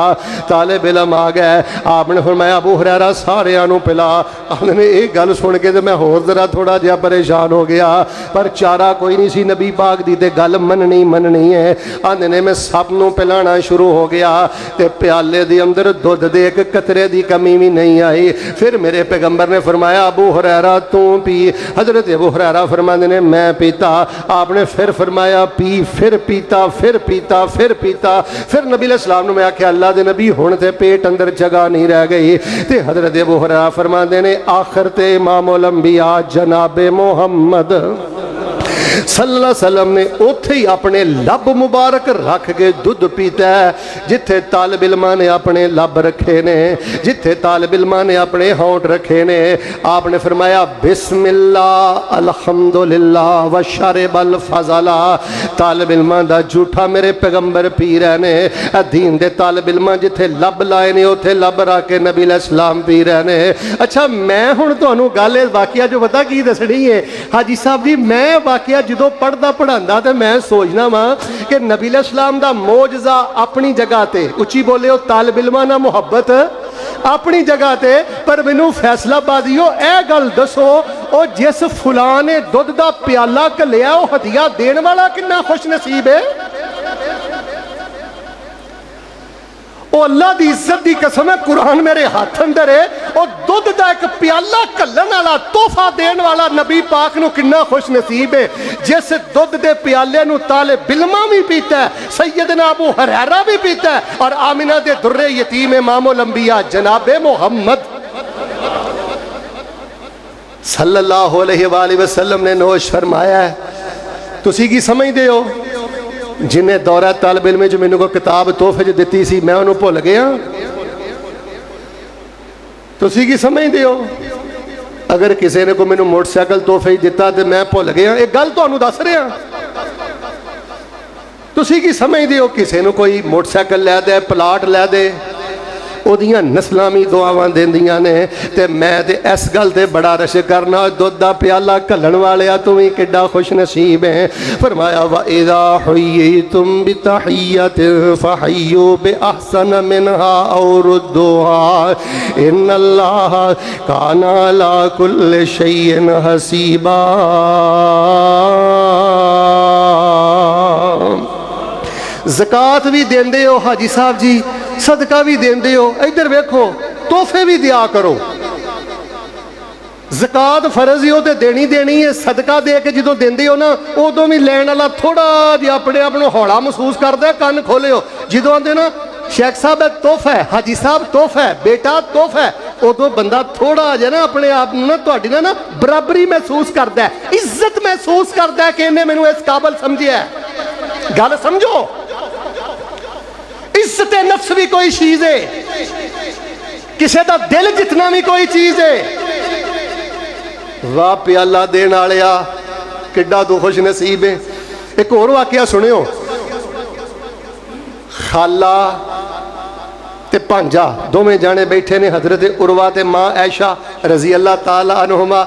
तालिब इल्म आ गए। आपने फरमाया अबू हुरैरा सारियां नूं पिला। आपने ये गल सुन के तो मैं होर जरा थोड़ा जिहा परेशान हो गया पर चारा कोई नहीं सी नबी पाक दी ते गल मननी है। आंदे ने मैं सब नूं पिलाना शुरू हो गया ते प्याले दे अंदर दुध दे एक कतरे दी कमी भी नहीं आई। फिर मेरे पैगंबर ने फरमाया अबू हुरैरा तू पी। हज़रत अबू हुरैरा फरमाते ने मैं पीता। आपने फिर फरमाया पी फिर पीता फिर पीता फिर पीता। फिर नबी अलैहिस्सलाम ने मैं आख्या अल्लाह दे नबी हुण ते पेट अंदर जगह नहीं रह गई। ते हज़रत अबू हुरैरा फरमाते ने आखिर ते इमामुल अंबिया जनाबे मुहम्मद सल्लल्लाहु अलैहि वसल्लम ने उत्थे ही अपने लब मुबारक रख के दुध पीता है जिथे तालिब इल्मां ने अपने लब रखे ने जिथे तालिब इल्मां ने अपने होंठ रखे ने। आपने फरमाया बिस्मिल्लाह अल्हम्दुलिल्लाह व शरबल फज़ला। तालिब इल्मां दा झूठा मेरे पैगंबर पी रहे ने दीन दे तालिब इल्मां जिथे लब लाए ने उत्थे लब रख के नबी अलैहिस्सलाम पी रहे ने। अच्छा मैं हुण तुहानूं गल वाकिया जो पता की दसनी है हाजी साहब जी मैं वाकिया जो पढ़ता पढ़ाता तो मैं सोचना वा कि नबी अलैहिस्सलाम दा मौजज़ा अपनी जगह ते उच्ची बोले तालिब इल्मां नाल मुहब्बत अपनी जगह ते, पर मैनू फैसलाबादियो ए गल दसो, ओ जिस फुलां ने दुध दा प्याला घलिया वो हदिया देण वाला कितना खुश नसीब है। ओ अल्लाह दी इज्जत दी कसम है, कुरान मेरे हाथ अंदर है, और दुध दा एक प्याला घल्लण वाला तोहफा देण वाला नबी पाक नूं कितना खुश नसीब है। जिस दुध दे प्याले नूं ताले बिलमा भी पीता है, सैयदना अबू हुरैरा भी पीता है, और आमिना दे दुर्रे यतीम इमामुल अंबिया जनाबे मोहम्मद सल्लल्लाहु अलैहि वसल्लम ने नोश फरमाया है। तुसी की समझदे हो, जिन्हें दौरा तालब इल्म च मैनू कोई किताब तोहफे च दिती सी, मैं उन्होंने भुल गया। तुसी की समझदे हो, अगर किसी ने कोई मैनू मोटरसाइकिल तोहफे च दिता तो मैं भुल गया, एक गल तुहानू दस रहा। तुसी की समझदे हो, किसी ने कोई मोटरसाइकिल लै दे, प्लाट लै दे, ओदियां नस्लां भी दुआवां देंदियां ने, ते मैं ते इस गल ते बड़ा रश करना, दुध दा प्याला घल्लण वालिया तू भी किड्डा खुश नसीब है। फरमाया व इज़ा हुय्यितुम बितहिय्यतिन फहय्यू बिअहसन मिनहा औ रुद्दूहा इन्नल्लाह काना अला कुल्लि शैइन हसीबा। ज़कात भी देंदे हो हाजी साहब जी, सदका भी देंदे हो, इधर वेखो तोहफे भी दिया करो। ज़कात फर्ज ही हो तो देनी देनी है, सदका दे के जो देंदे हो ना, उदों भी लैण वाला थोड़ा जिहा अपने आप को हौला महसूस करता है, कन्न खोले हो। जो आते ना शेख साहब है तोहफा है, हाजी साहब तोहफा है, बेटा तोहफा है, उदों बंदा थोड़ा जिहा ना अपने आप ना तुहाडी ना बराबरी महसूस करता है, इज्जत महसूस करता है कि इन्हें मैनू इस काबल समझिया। गल समझो, इज्जत नफ्स भी कोई चीज है, किसी का दिल जितना भी कोई चीज है। वाह प्याला देण वालिया किड्डा तू खुश नसीब है। एक होर वाकया सुनियो, खाला ते भांजा दोवें जाने बैठे ने, हजरत उरवा ते मां ऐशा रजी अल्लाह ताला अन्हुमा,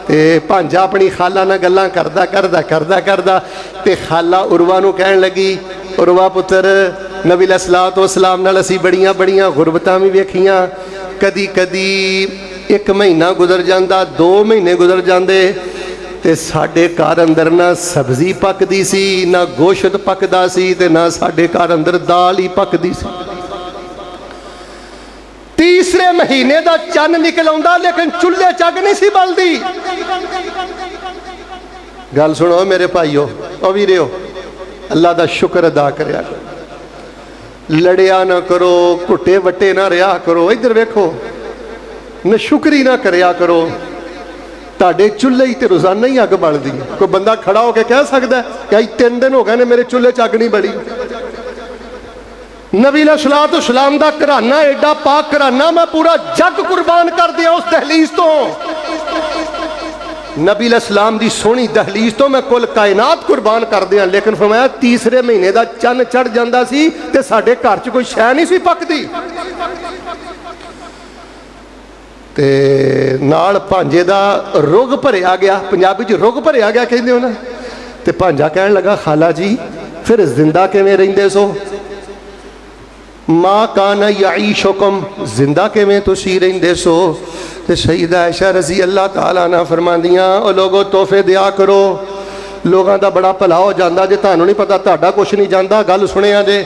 ते भांजा अपनी खाला नाल गल्लां करदा करदा करदा करदा ते खाला उरवा नूं कहण लगी, उरवा पुत्र नबी अलैहिस्सलातु वस्सलाम नाल असीं बड़ियां बड़ियां गुरबतां भी वेखियां, कदी कदी एक महीना गुजर जांदा, 2 महीने गुजर जांदे ते साडे घर अंदर ना सब्जी पकदी सी, ना गोश्त पकदा सी, ते ना साडे घर अंदर दाल ही पकदी सी। तीसरे महीने दा चन्न निकल आउंदा, लेकिन चुल्हे च अग नहीं सी बलदी। गल सुनो मेरे भाईओ, ओ वीरो, अल्लाह दा शुक्र अदा करया करो, लड़िया ना करो, घुट्टे वट्टे ना रहा करो। इधर वेखो, नशुक्री ना करया करो, ताडे चुल्हे ही तो रोजाना ही अग बलदी। कोई बंदा खड़ा होकर कह सकता है कि 3 दिन हो गए ने मेरे चुल्हे च अग नहीं बली। नबी अलैहिस्सलाम दा घराना एडा पाक घराना, मैं पूरा जग कुर्बान कर दिया उस दहलीज तो। नबी अलैहिस्सलाम दी सोहनी दहलीज तो मैं कुल कायनात कुर्बान कर दिया, लेकिन फरमाया तीसरे महीने का चन्न चढ़ जाता सी ते साडे घर च कोई शै नहीं सी पकदी। ते नाल भांजे दा रुग भरिया गया, पंजाबी च रुग भरिया गया कहंदे हो ना। ते भांजा कहन लगा, खाला जी फिर जिंदा किवें रहिंदे सो? मां काना यईशुकुम, जिंदा किवें तुसीं रहिंदे सो? ते सईदा आयशा रज़ी अल्लाह ताला अन्हा फरमांदियां, ओ लोगो तोहफे दिया करो, लोगों का बड़ा भला हो जाता, जे तुहानूं नहीं पता तुहाडा कुछ नहीं जाता। गल सुनिया जे,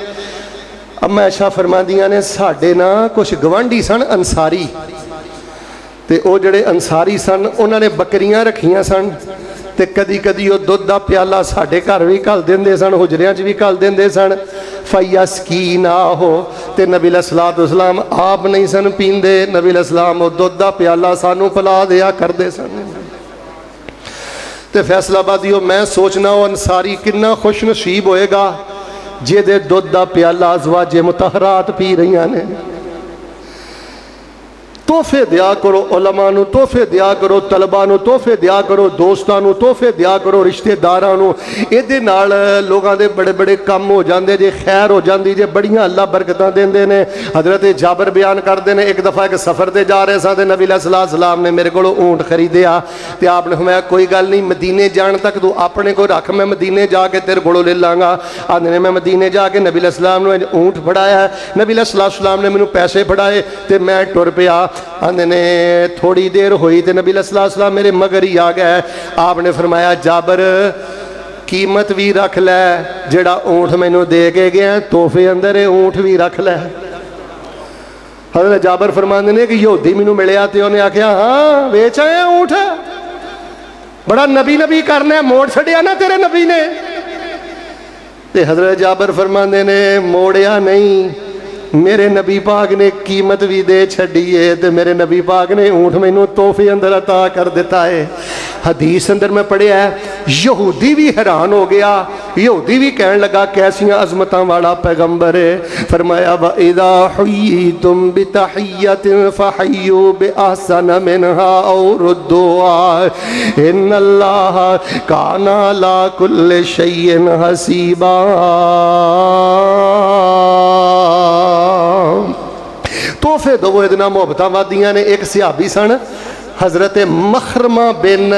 अम्मा आयशा फरमांदियां ने साडे ना कुछ गवांढी सन अंसारी, ते ओ जिहड़े अंसारी सन उन्होंने बकरियां रखियां सन, ते कदी कदी वो दुध का प्याला साडे घर भी घल देंदे सन, हुजरियां च भी घल देंदे सन। फयस्की ना हो, ते नबी अलैहिस्सलातु वस्सलाम आप नहीं सन पींदे, नबी अलैहिस्सलाम वो दुध का प्याला सानू पिला दिया करते सन। ते फैसलाबादियों, मैं सोचना वो अंसारी कितना खुश नसीब होएगा जिहदे दुध का प्याला अज़वाजे मुतहरात पी रही ने। तोहफे दिया करो, उलमा नूं तोहफे दिया करो, तलबा नूं तोहफे दिया करो, दोस्तां नूं तोहफे दिया करो, रिश्तेदारां नूं। इहदे नाल लोगां दे बड़े बड़े काम हो जांदे जे, खैर हो जांदी जे, बड़ियां अल्लाह बरकतां देंदे ने। हज़रत जाबर बयान करदे ने, एक दफ़ा एक सफ़र ते जा रहे सा ते नबी अलैहि सलाम ने मेरे कोलों ऊँट खरीदया ते आपने फरमाया कोई गल नहीं, मदीने जाण तक तू अपने को रख, मैं मदीने जाके तेरे कोलों ले लांगा। आंदे ने मैं मदीने जाके नबी अलैहि सलाम नूं ऊँट फड़ाया, नबी अलैहि सलाम ने मैनूं पैसे फड़ाए ते मैं टुर पिया। आंदे ने थोड़ी देर हुई तो नबी अलैहि सलाम मेरे मगर ही आ गए। आपने फरमाया जाबर कीमत भी रख लै, जेड़ा ऊँट मैनू दे के गया तोहफे अंदर ऊँट भी रख लै। हज़रत जाबर फरमाते ने कि यहूदी मैनू मिलिया तो उन्हें आख्या हाँ वेच आया ऊँट, बड़ा नबी नबी करना, मोड़ छड़िया ना तेरे नबी ने। ते हज़रत जाबर फरमाते ने मोड़िया नहीं, मेरे नबी पाक ने कीमत भी दे छड़ी है तो मेरे नबी पाक ने ऊँट मैनू तोहफे अंदर अता कर दिता है। हदीस अंदर मैं पढ़िया है, यहूदी भी हैरान हो गया, यहूदी भी कहने लगा कैसियां अजमतां वाला पैगंबर है। फरमाया व इज़ा हुय्यितुम बितहिय्यतिन फहय्यू बिअहसन मिनहा औ रुद्दुहा इन्नल्लाह काना अला कुल्लि शैइन हसीबा। तोहफे दवो इहदे नाल मुहब्बतां वधदियां ने। एक सहाबी सन हज़रत मखरमा बिन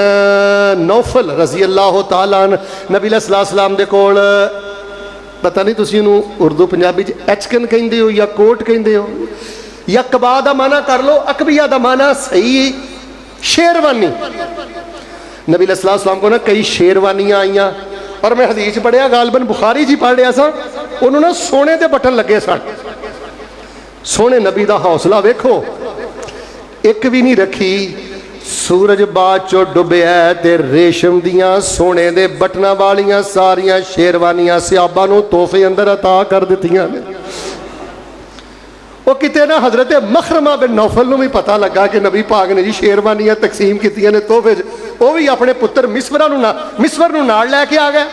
नौफल रजी अल्लाह तआला अन्हु, नबी अलैहि सलाम दे कोल, पता नहीं तुसीं इहनूं उर्दू पंजाबी च एचकन कहिंदे हो या कोट कहिंदे हो या कबा दा माना कर लो, अकबिया दा माना सही शेरवानी। नबी अलैहि सलाम को ना कई शेरवानियां आईयां और मैं हदीस पढ़िया गालबन बुखारी जी पढ़ रहा सा, उन्होंने ना सोने दे बटन लगे सन। सोने नबी दा हौसला वेखो, एक भी नहीं रखी। सूरज बाद चो डुबिया ते रेशम दियां सोने दे बटना वालियां सारियां शेरवानियां सहाबा नूं तोहफे अंदर अता कर दित्तियां ने। वो किते ना हज़रत मखरमा बिन नौफल नूं भी पता लगा कि नबी पाक ने जी शेरवानियां तकसीम कीतियां ने तोहफे च, वो भी अपने पुत्र मिसवर नूं नाल लैके आ गया।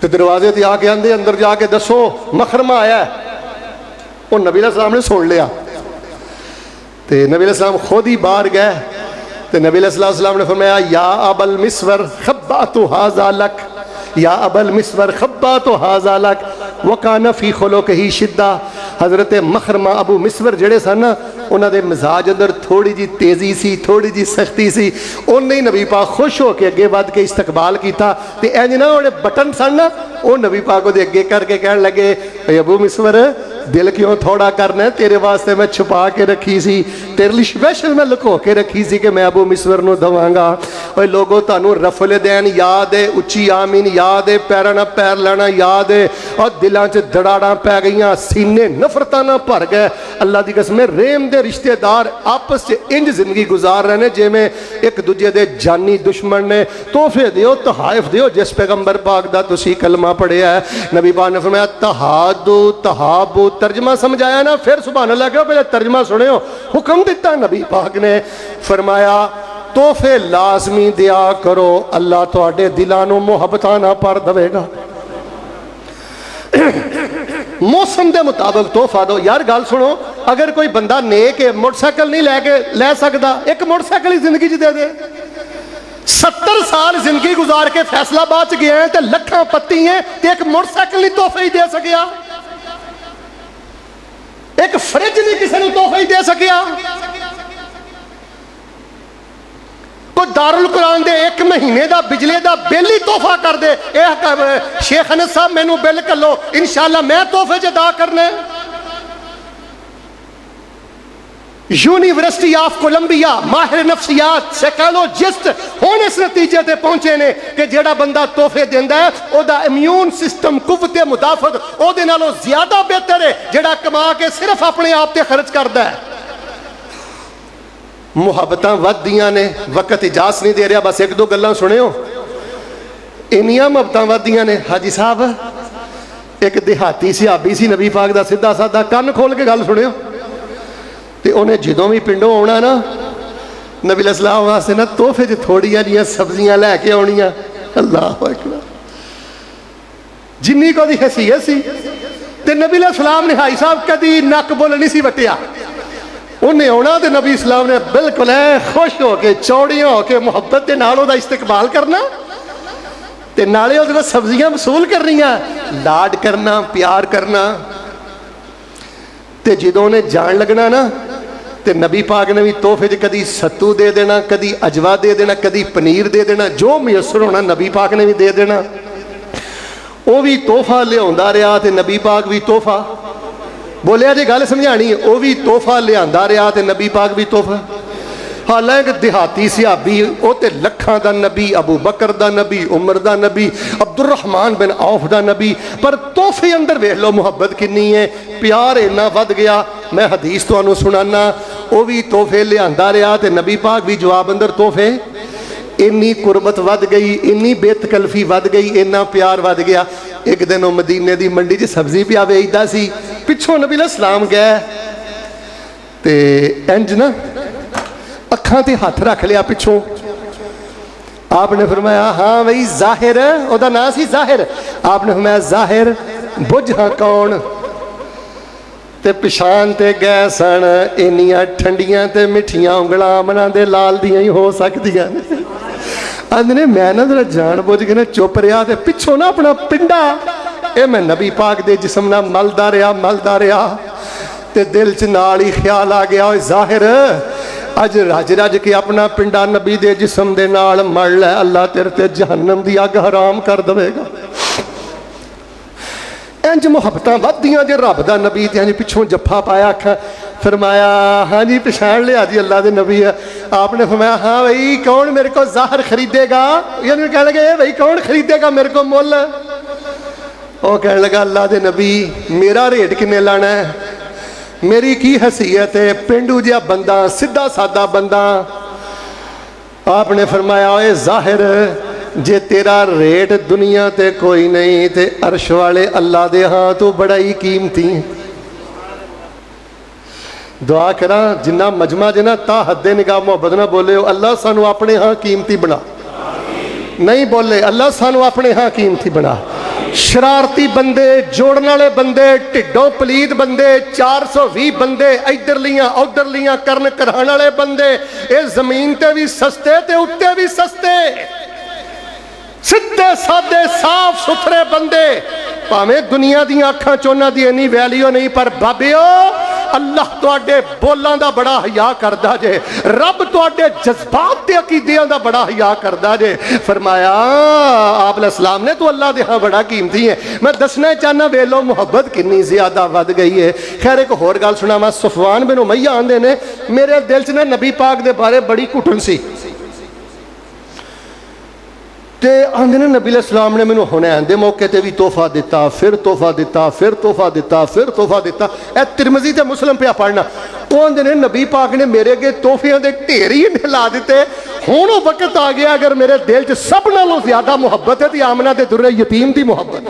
तो दरवाजे ते आके आंदे अंदर जाके दसो मखरमा आया। वो नबी अलैहि सलाम ने सुन लिया तो नबी अलैहि सलाम खुद ही बाहर गए तो नबी अलैहि सलाम ने फरमाया या अबल मिसवर खब्बातु हाज़ा लक, या अबल मिसवर खब्बातु हाज़ा लक वकाना फी खुलुक़िही शिद्दा। हज़रत मखरमा अबू मिसवर जड़े सन ना, उन्होंने मिजाज अंदर थोड़ी जी तेज़ी सी, थोड़ी जी सख्ती सी। उन्हें ही नबी पाक खुश होकर अगे बढ़ के इस्तकबाल किया तो इंज ना उन्हें बटन सन ना, वो नबी पाक वो अगे करके कह लगे अबू मिसवर दिल क्यों थोड़ा करना है, तेरे वास्ते मैं छुपा के रखी सी, तेरे लिए स्पैशल मैं लुको के रखी सी कि मैं अबू मिसवर नूं दवांगा। और लोगों तुहानूं रफल दैन याद है, उच्ची आमीन याद है, पैरां नाल पैर लाना याद है, और दिलों च दड़ाड़ां पै गईयां, सीने नफरतां नाल भर गए। अल्लाह दी कसम रेम दे रिश्तेदार आपस च इंज जिंदगी गुजार रहे ने जिवें एक दूजे दे जानी दुश्मन ने। तोहफे दिओ, तहाइफ दिओ, जिस पैगंबर पाक दा तुसीं कलमा पढ़िया है। नबी पाक ने फरमाया तहादु तहाबु, तर्जमा समझाया ना, फिर सुभान अल्लाह कहो, पहले तर्जमा सुनियो। हुक्म दिता नबी पाक ने, फरमाया तोहफे लाजमी दिया करो, अल्लाह तुहाडे दिलां नूं मुहब्बतां नाल भर देवेगा। मौसम के मुताबिक तोहफा दो। यार गल सुनो, अगर कोई बंदा नेक है मोटरसाइकिल नहीं लैके लै सकता, एक मोटरसाइकिल ही जिंदगी च दे दे। 70 साल जिंदगी गुजार के फैसलाबाद च गए तो लखां पत्ती है तो एक मोटरसाइकिल नहीं तोहफे ही दे सकिया, एक फ्रिज नहीं किसी ने तोहफे ही दे सकिया। कोई दारुल कुरान दे 1 महीने का बिजली का बिल ही तोहफा कर दे, शेख अनस साहब मैनू बिल कर लो, इंशाअल्लाह मैं तोहफे च अदा करने। यूनिवर्सिटी ऑफ कोलंबिया माहिर नफ्सियात साइकोलॉजिस्ट हुण इस नतीजे ते पहुंचे ने कि जेड़ा बंदा तोहफे देंदा है ओदा इम्यून सिस्टम कुव्वत मुदाफत ओदे नालों ज्यादा बेहतर है जेड़ा कमा के सिर्फ अपने आप ते खर्च करदा है। मुहब्बतां वधदियां ने, वक्त इजाजत नहीं दे रहा, बस 1-2 गल्लां सुनियो। इन्नियां मुहब्बतां वधदियां ने। हाजी साहब एक देहाती सहाबी सी नबी पाक दा, सीधा साधा कान खोल के गल सुनियो। तो उन्हें जदों भी पिंडों आना ना, नबी अलैहिस्सलाम वास्ते ना तोहफे च थोड़ियां जिहियां सब्जियां लैके आउणियां। अल्लाह अकबर, जिन्नी को हैसियत सी ते नबी अलैहिस्सलाम ने हाई साहब कदी नक बुल नहीं सी वटिया, उन्हें आना तो नबी इस्लाम ने बिल्कुल है खुश होके चौड़ियां होके मुहब्बत के नाल ओहदा इस्तकबाल करना ते नाले उहदे कोल सब्जियां वसूल करनियां, लाड करना, प्यार करना। ते जदों ने जान लगना ना ते नबी पाक ने भी तोहफे च कदी सत्तू दे देना, कदी अजवा दे देना, कदी पनीर दे देना, जो मुयसर होना नबी पाक ने भी दे देना। वो भी तोहफा लिया रहा ते नबी पाक भी तोहफा बोलिया जी गल समझानी, वो भी तोहफा लिया रहा ते नबी पाक भी तोहफा। हालांकि देहाती सिहाबी वो तो लखां दा नबी, अबू बकर दा नबी, उमर दा नबी, अब्दुल रहमान बिन औफ दा नबी, पर तोहफे अंदर वेख लो मुहब्बत किन्नी है, प्यार इन्ना वध गया। मैं हदीस तुहानू सुनाना, वो भी तोहफे लिया रहा ते नबी पाक भी जवाब अंदर तोहफे। इन्नी कुर्बत वध गई, इन्नी बेतकल्फी वध गई, इन्ना प्यार वध गया। एक दिन वो मदीने की मंडी च सब्जी पिया वेचदा सी, पिछों नबी सलाम गए ते इंज ना अखां ते हथ रख लिया पिछों। आपने फरमाया हाँ बई जाहिर, ओहदा नाम सी जाहिर। आपने फरमाया जाहिर बुझ हाँ कौन, ते पिछान ते गए सन इन्नियां ठंडियां ते मिठियां उंगलां अमना दे लाल दियां ही हो सकदियां ने। आंदे मैं ना जरा जान बुझ के ना चुप रहा ते पिछों ना अपना पिंडा ये मैं नबी पाक दे जिस्म नाल मलदा रहा ते दिल च नाल ही ख्याल आ गया, ओए जाहिर अज रज रज के अपना पिंडा नबी दे जिस्म दे नाल मल लै, अल्लाह तेरे ते जहन्नम दी अग हराम कर देगा। इंज मुहब्बतां वधदियां जे रब दा नबी ते इंज पिछों जफ्फा पाया, आखा फरमाया हाँ जी पछाण लिया जी अल्लाह दे नबी है। आपने फरमाया हाँ भाई कौन मेरे को ज़ाहिर खरीदेगा, यानी कह लगे भाई कौन खरीदेगा मेरे को मुल। वो कह लगा अल्लाह दे नबी मेरा रेट किन्ने लाना है, मेरी की हैसियत है, पेंडू जिहा बंदा, सीधा सादा बंदा। आपने फरमाया ओए ज़ाहिर जे तेरा रेट दुनिया ते कोई नहीं ते अर्श वाले अल्लाह दे हाँ तू बड़ा ही कीमती है। दुआ करा जिन्ना मजमा जिना ता हद्दे निगाह मोहब्बत ना बोले, अल्लाह सानू अपने हाँ कीमती बना। नहीं बोले अल्लाह सानू अपने हाँ कीमती बना। शरारती बंदे, जोड़न वाले बंदे, ढिडों पलीत बंदे, 420 बंदे इधर लियां उधर लियां करन कराने वाले बंदे, ये जमीन ते भी सस्ते ते उत्ते भी सस्ते, सीधे सादे साफ सुथरे बंदे, भावें दुनिया दी अखां च उन्हां दी इन्नी वैल्यू नहीं, पर बाबिओ अल्लाह तुहाडे बोलां दा बड़ा हया करदा जे, रब तुहाडे जज्बात ते अकीदियां दा बड़ा हया करदा जे। फरमाया आप सलाम ने तो अल्लाह दे हाँ बड़ा कीमती है। मैं दसना चाहना वेलो मुहब्बत कितनी ज्यादा वध गई है। खैर एक होर गल सुनावां, सफवान बिन उमैया आंदे ने मेरे दिल च ना नबी पाक दे बारे बड़ी घुटन सी ते आंदे ने नबी सलाम ने मैनू हुनैन दे मौके ते भी तोहफा दिता, फिर तोहफा दिता, फिर तोहफा दिता, फिर तोहफा दिता। ए तिरमिज़ी ते मुस्लिम पे पढ़ना। वो आंदे ने नबी पाक ने मेरे अगे तोहफियां दे ढेर ही ला दिते। हुण वो वक्त आ गया अगर मेरे दिल च सब नालों ज्यादा मुहब्बत है तो आमना दे दुर्रे यतीम दी मुहब्बत।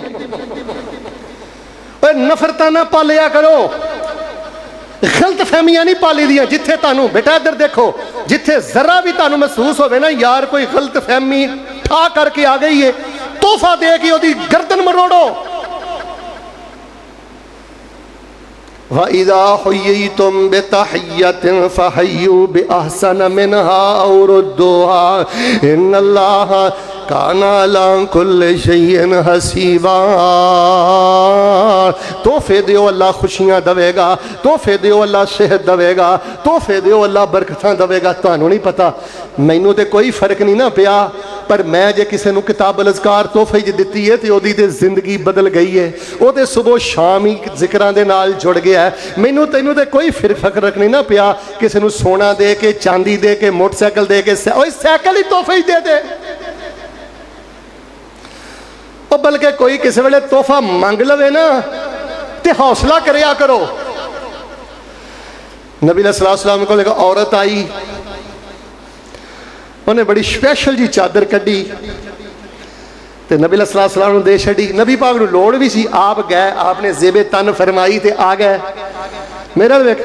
नफरतां ना पालिया करो, गलत फहमियां नहीं पाली दियां। जिथे तुहानू बेटा इधर देखो, जिथे जरा भी तुहानू महसूस होवे ना यार कोई गलत फहमी ठा करके आ गई है, तोहफा दे के ओदी गर्दन मरोड़ो। वइज़ा हुय्यितुम बितहिय्यतिन फहय्यू बिअहसन मिनहा औ रुद्दूहा इन्नल्लाह काना अला कुल्लि शैइन हसीबा। तोहफे दियो अल्लाह खुशियां देवेगा, तोहफे दियो अल्लाह सेहत देवेगा, तोहफे दियो अल्लाह बरकतां देवेगा। तुहानू नहीं पता, मैनू तो कोई फर्क नहीं ना पिया, पर मैं जे किसी नू किताब अज़कार तोहफे च दिती है तो ओदी ते जिंदगी बदल गई है। वो तो सुबह शाम ही जिक्रां दे नाल जुड़ गया है। मैनू तैनू तो कोई फर्क नहीं ना पिया, किसी नू सोना दे के, चांदी दे के, मोटरसाइकिल दे के, साइकिल ही तोहफे ही दे दे। बल्कि कोई किसी वेले तोहफा मंग लवे ना तो हौसला करया करो। नबी सलाम को लेकर औरत आई, उन्हें बड़ी स्पेशल जी चादर कढ़ी तो नबी सलाम दे छड़ी। नबी पाक नूं लोड़ भी सी, आप गए, आपने जेबे तन फरमाई तो आ गए। मेरा वेख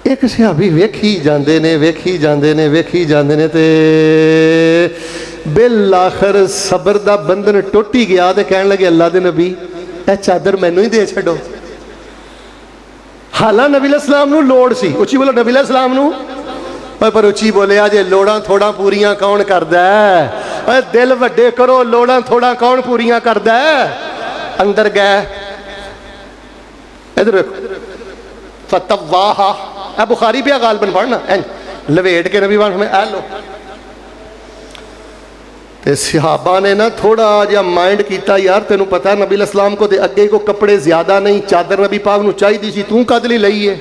एक सिहाबी वेखी जाते ने, वेखी जाते ने, वेखी जाते ने ते बिल आखिर सबर दा बंधन टुट ही गया तो कह लगे अल्लाह दे नबी ए चादर मैनू ही दे छड़ो। ਹਾਲਾਂ ਨਬੀ ਇਸਲਾਮ ਨੂੰ ਲੋੜ ਸੀ, ਉੱਚੀ ਬੋਲੋ ਨਬੀ ਇਸਲਾਮ ਨੂੰ। पर उची बोलिया जे लोड़ा थोड़ा पूरियां कौन करदा है, दिल वड्डे करो, लोड़ा थोड़ा कौन पूरियां करदा है। अंदर गए, इधर देखो, फतवाहा ए बुखारी पे गालबन पढ़ना लवेट के नबी में ए लो। ते सहाबा ने ना थोड़ा जिहा माइंड किया, यार तेनू पता नबी इस्लाम को दे अगे को कपड़े ज्यादा नहीं, चादर नबी पाक नू चाहिदी सी, तू कद लई लई है।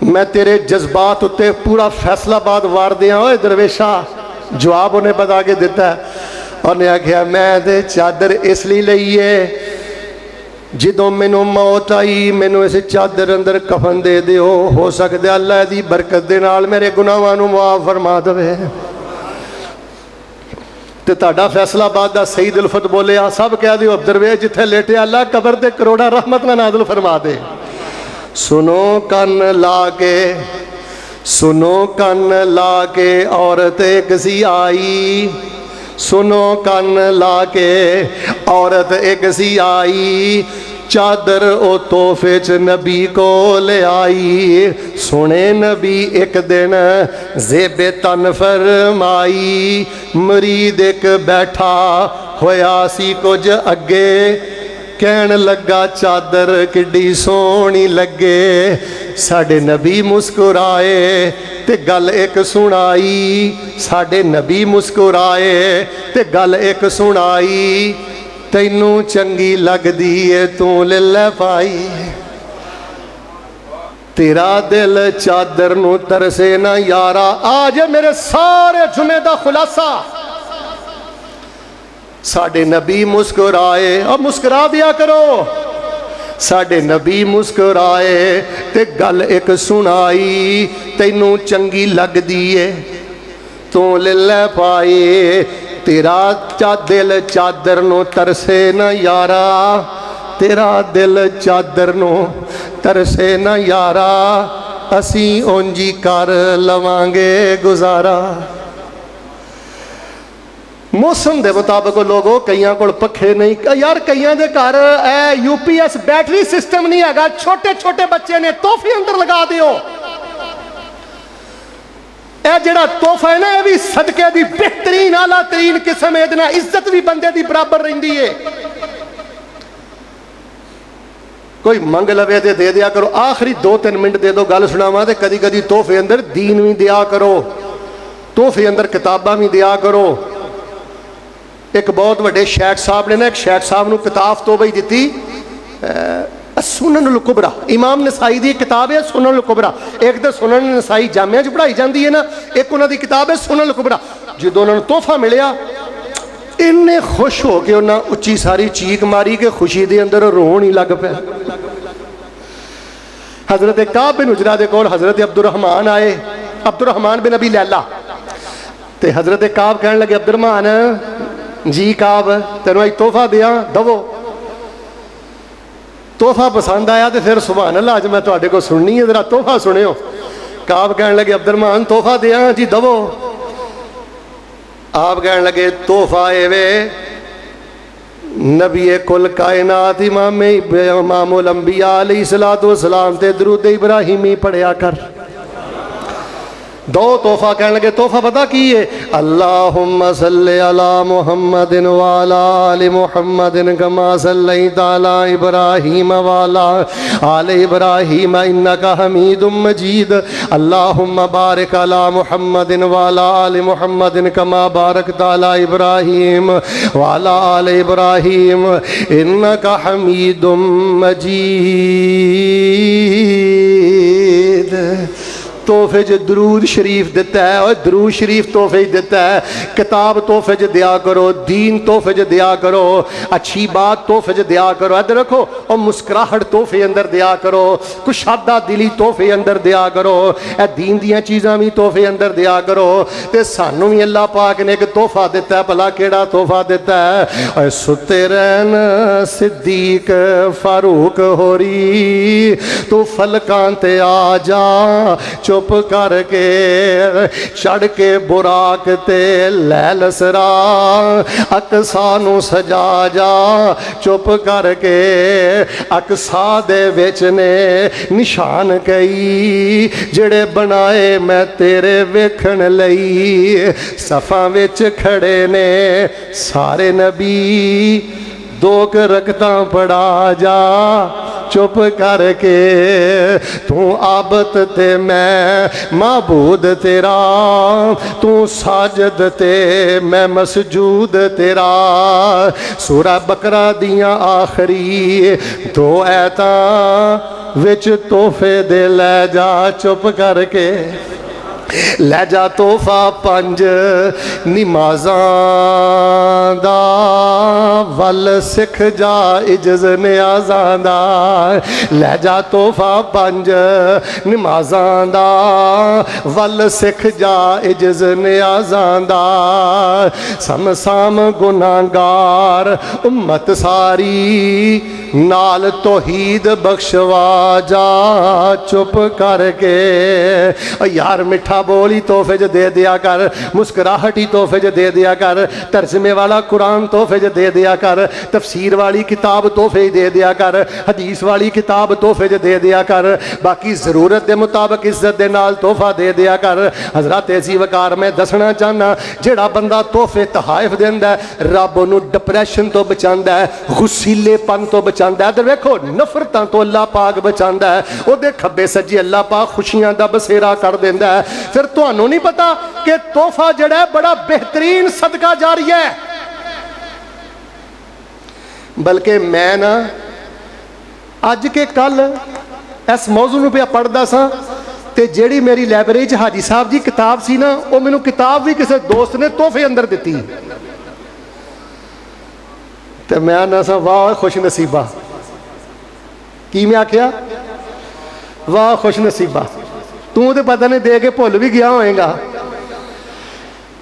मैं तेरे जज्बात उत्ते पूरा फैसलाबाद वार दिया। ओए दरवेशा, जवाब उन्हें बता के दिता। उन्हें आख्या मैं ते चादर इसलिए लई है, जदों मैनू मौत आई मैनू इस चादर अंदर कफन दे दिओ, हो सकता अल्लाह दी बरकत दे नाल मेरे गुनाहां नू माफ फरमा देवे। ते तुहाडा फैसलाबाद दा सईद उल्फत बोलिया, सब कह दिओ दरवेश जिथे लेटे अल्लाह कबर ते करोड़ा रहमत ना नाज़िल फरमा दे। सुनो कन ला के, सुनो कन ला के औरत एक सी आई, सुनो कन ला के औरत एक सी आई, चादर ओ तोहफे च नबी को ले आई। सुने नबी एक दिन जेबे तन फरमाई, मरीद एक बैठा होया सी कुछ अगे, कहन लगा चादर किड्डी सोहनी लगे। साडे नबी मुस्कुराए ते गल एक सुनाई, साडे नबी मुस्कुराए ते गल एक सुनाई, तैनू चंगी लगदी है तू ले लै पाई। तेरा दिल चादर नू तरसे ना यारा। आज मेरे सारे जुमे दा खुलासा, साडे नबी मुस्कुराए, और मुस्कुरा दिया करो। साडे नबी मुस्कुराए ते गल एक सुनाई, तैनू चंगी लगदी है तू ले लै पाए। तेरा दिल चादर नू तरसे ना यारा, तेरा दिल चादर नू तरसे ना यारा, असी उंजी कर लवांगे गुजारा। मौसम के मुताबिक लोगों कईयां कोल पखे नहीं, यार कईयां दे घर UPS बैटरी सिस्टम नहीं है, छोटे छोटे बच्चे ने तोहफे अंदर लगा दियो। यह जेड़ा तोहफा है ना, यह भी सदके दी बेहतरीन आला तरीन किस्म है, इहदे नाल इज्जत भी बंदे दी बराबर रहिंदी है। कोई मंग लवे ते दे दिया करो, आखिरी 2-3 मिनट दे दो, गल सुनावा। ते कदी कदी तोहफे अंदर दीन भी दिया करो, तोहफे अंदर किताबां भी दिया करो। एक बहुत बड़े शेख साहब ने ना, एक शेख साहब नू किताब तो बई दी सुनन अल कुबरा, इमाम नसाई की किताब है सुनन अल कुबरा। एक तो सुनन नसाई जामिया च पढ़ाई जाती है ना, एक उन्होंने किताब है सुनन अल कुबरा। जो उन्होंने तोहफा मिलिया, इन्ने खुश हो के उन्हें उच्ची सारी चीख मारी कि खुशी के अंदर रोन ही लग पाया। हजरत काब बिन उजरा दे कोल हजरत अब्दुर्रहमान आए, अब्दुर्रहमान बिन अबी लैला। ते हजरत काब कहने लगे, अब्दुर्रहमान जी काब तेनों अज तोहफा दिया, दवो। तोहफा पसंद आया तो फिर सुभान अल्लाह अज मैं तुहाडे को सुननी है, जरा तोहफा सुनियो। काब कहने लगे, अब्दुर्रहमान तोहफा दिया जी, दवो। आप कहने लगे, तोहफा एवे नबी कुल कायनात इमामुल अंबिया अलैहिस्सलातु वस्सलाम ते दुरूद इब्राहिमी पढ़िया कर। दो तोहफा। कहने लगे, तोहफा पता की है? अल्लाहुम्मा सल्ली अला मुहम्मदिन व अला आलि मुहम्मदिन कमा सल्लैता अला इब्राहीम व अला आलि इब्राहीम इन्नका हमीदुम मजीद। अल्लाहुम्मा बारिक अला मुहम्मदिन व अला आलि मुहम्मदिन कमा बारकता अला इब्राहीम व अला आलि इब्राहीम इन्नका हमीदुम मजीद। तोहफे च दरूद शरीफ दिता है, और दरूद शरीफ तोहफे दिता है। किताब तोहफे च दिया करो, दीन तोहफे च दिया करो, अच्छी बात तोहफे च दिया करो। इधर रखो, और मुस्कुराहट तोहफे अंदर दिया करो, कुशादा दिली तोहफे अंदर दिया करो, ए दीन दियां चीज़ां भी तोहफे अंदर दिया करो। ते सानू भी अल्लाह पाक ने एक तोहफा दिता है, भला केड़ा तोहफा दिता है? सुते रहन सिद्दीक फारूक होरी, तू फलकां ते आ जा, चुप करके चढ़ के बुराक ते लैल सरा अकसा नू सजा जा चुप करके अकसा दे विच ने निशान कई जेड़े बनाए मैं तेरे वेखण लई सफा विच खड़े ने सारे नबी दो रकतां पढ़ा जा चुप करके तू आबद ते मैं माबूद तेरा तू साजद ते मैं मसजूद तेरा। सूरा बकरा दियां आखरी दो ऐतां विच तोहफे दे लै जा चुप करके लै जा तोहफा पंज नमाज़ां दा वल सिख जा इज्ज़ नियाज़ां दा लै जा तोहफा पंज नमाज़ां दा वल सिख जा इज्ज़ नियाज़ां दा समसाम गुनाहगार उम्मत सारी नाल तौहीद बख्शवा जा चुप करके। यार मिठा बोल ही तोहफे च दे दिया कर, मुस्कुराहट ही तोहफे च दे दिया कर, तर्जमे वाला कुरान तोहफे च दे दिया कर, तफसीर वाली किताब तोहफे दे दिया कर, हदीस वाली किताब तोहफे च दे दिया कर, बाकी ज़रूरत के मुताबिक इज्जत के नाल तोहफा दे दिया कर। हज़रत ऐसी वकार मैं दसना चाहना जेड़ा बंदा तोहफे तहाइफ देंदा रब उन्हूं डिप्रैशन तो बचांदा है, गुस्सीलेपन तो बचांदा है। इधर वेखो नफरतां तो अल्लाह पाक बचांदा है, उहदे खब्बे सज्जे अल्लाह पाक खुशियां दा बसेरा कर देंदा है। फिर तुहानू नहीं पता कि तोहफा जड़ा है बड़ा बेहतरीन सदका जारी है। बल्कि मैं ना अज के कल इस मौजू नूं पे पढ़दा सा ते जेड़ी मेरी लाइब्रेरी च हाजी साहब जी किताब सी ना, वो मैनू किताब भी किसी दोस्त ने तोहफे अंदर दिती ते मैं ना सा वाह खुश नसीबा। की मैं आख्या वाह खुश नसीबा, तू तो पता नहीं दे के भुल भी गया होएगा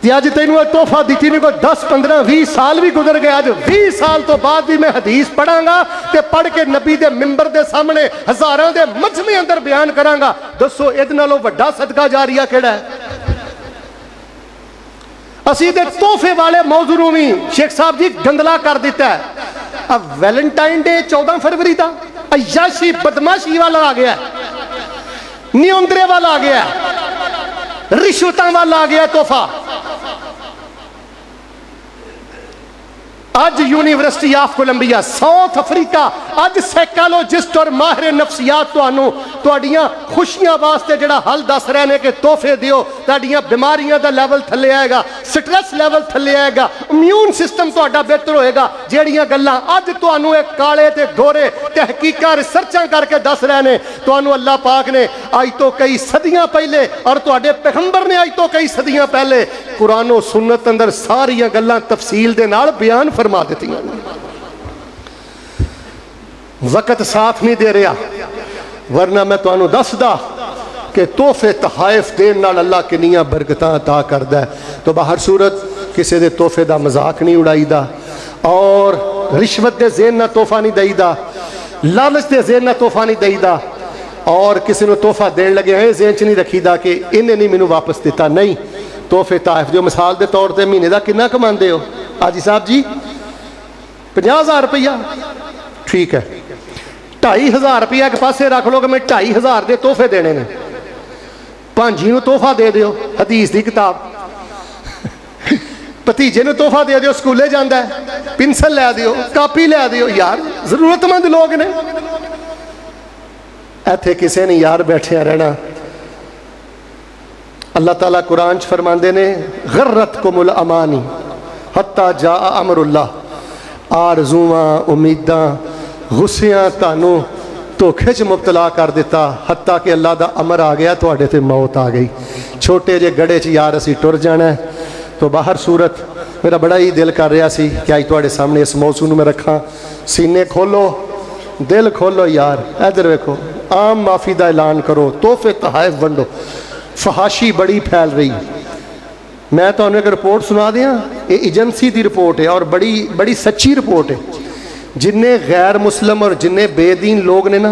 ते अज तेन तोहफा दी नहीं कोई 10 15 20 साल भी गुजर गए। अज 20 साल तो बाद भी मैं हदीस पढ़ांगा ते पढ़ के नबी दे मिंबर दे सामने हज़ारां दे मजमे अंदर बयान करांगा। दसो इहदे नालों वड्डा सदका जारिया किहड़ा है? असीं ते तोहफे वाले मौजू नूं भी शेख साहब जी गंदला कर दिता है। अब वैलेंटाइन डे 14 फरवरी का अयाशी बदमाशी वाला आ गया, नियंत्रे वाला आ गया, रिश्वतां वाला आ गया तोहफा। अज university of Columbia south Africa अज साइकोलॉजिस्ट और माहिर नफ्सियात तुहाड़ियां खुशियां वास्ते जड़ा हल दस रहे हैं कि तोहफे दियो, तुहाड़ियां बीमारियां दा लेवल थले आएगा, स्ट्रेस लेवल थले आएगा, इम्यून सिस्टम तुहाडा बेहतर होएगा। जेड़ियां गल्लां अज तुहानू एक काले ते गोरे तहकीकां रिसर्चां करके दस रहे हैं, तुहानू अल्लाह पाक ने अज तो कई सदियां पहले और तुहाडे पैगंबर ने अज तो कई सदियां पहले कुरानो सुन्नत अंदर सारियां गल्लां तफसील दे नाल बयान फरमा दी। वक्त साथ नहीं दे रहा, वरना मैं तुहानू दसदा कि तोहफे तहाइफ देन नाल अल्लाह किन्नियां बरकतां अता करदा है। तो बाहर सूरत किसी दे तोहफे दा मजाक नहीं उड़ाईदा और रिश्वत दे ज़ेन ना तोहफा नहीं देईदा, लालच दे ज़ेन ना तोहफा नहीं देईदा और किसी को तोहफा देन लगे हैं ज़ेन च नहीं रखीदा कि इन्हें नहीं मैनू वापस दिता। नहीं, तोहफे तहाइफ जो मिसाल के तौर पर महीने का कितना कमाते हो हाजी साहब जी? 50,000 रुपया, ठीक है, 2,500 रुपया एक पासे रख लो कि मैं 2,500 के तोहफे देने ने। भांजी को तोहफा दे दियो हदीस की किताब, भतीजे ने तोहफा दे दियो स्कूले जाता है, पिंसल लै दियो, कापी लै दियो। यार जरूरतमंद लोग ने, इत्थे किसी ने यार बैठिया रहना। अल्लाह ताला कुरान च फरमांदे ने गर्रतकुमुल अमानी हत्ता जा अमरुल्लाह, आरज़ूआं उम्मीदां गुस्सियां तानू धोखे च मुबतला कर दिता, हत्ता कि अल्लाह दा अमर आ गया, तुहाडे ते मौत आ गई। छोटे जे गड़े च यार असीं टुर जाना है। तो बाहर सूरत मेरा बड़ा ही दिल कर रहा सी कि अज तुहाडे सामने इस मौजू नूं मैं रखा। सीने खोलो, दिल खोलो यार, इधर वेखो, आम माफ़ी का ऐलान करो, तोहफे तहाइफ वंडो। फहाशी बड़ी फैल रही। मैं तो एक रिपोर्ट सुना दिया, ये एजेंसी की रिपोर्ट है और बड़ी बड़ी सच्ची रिपोर्ट है। जिन्ने गैर मुस्लिम और जिन्ने बेदीन लोग ने ना,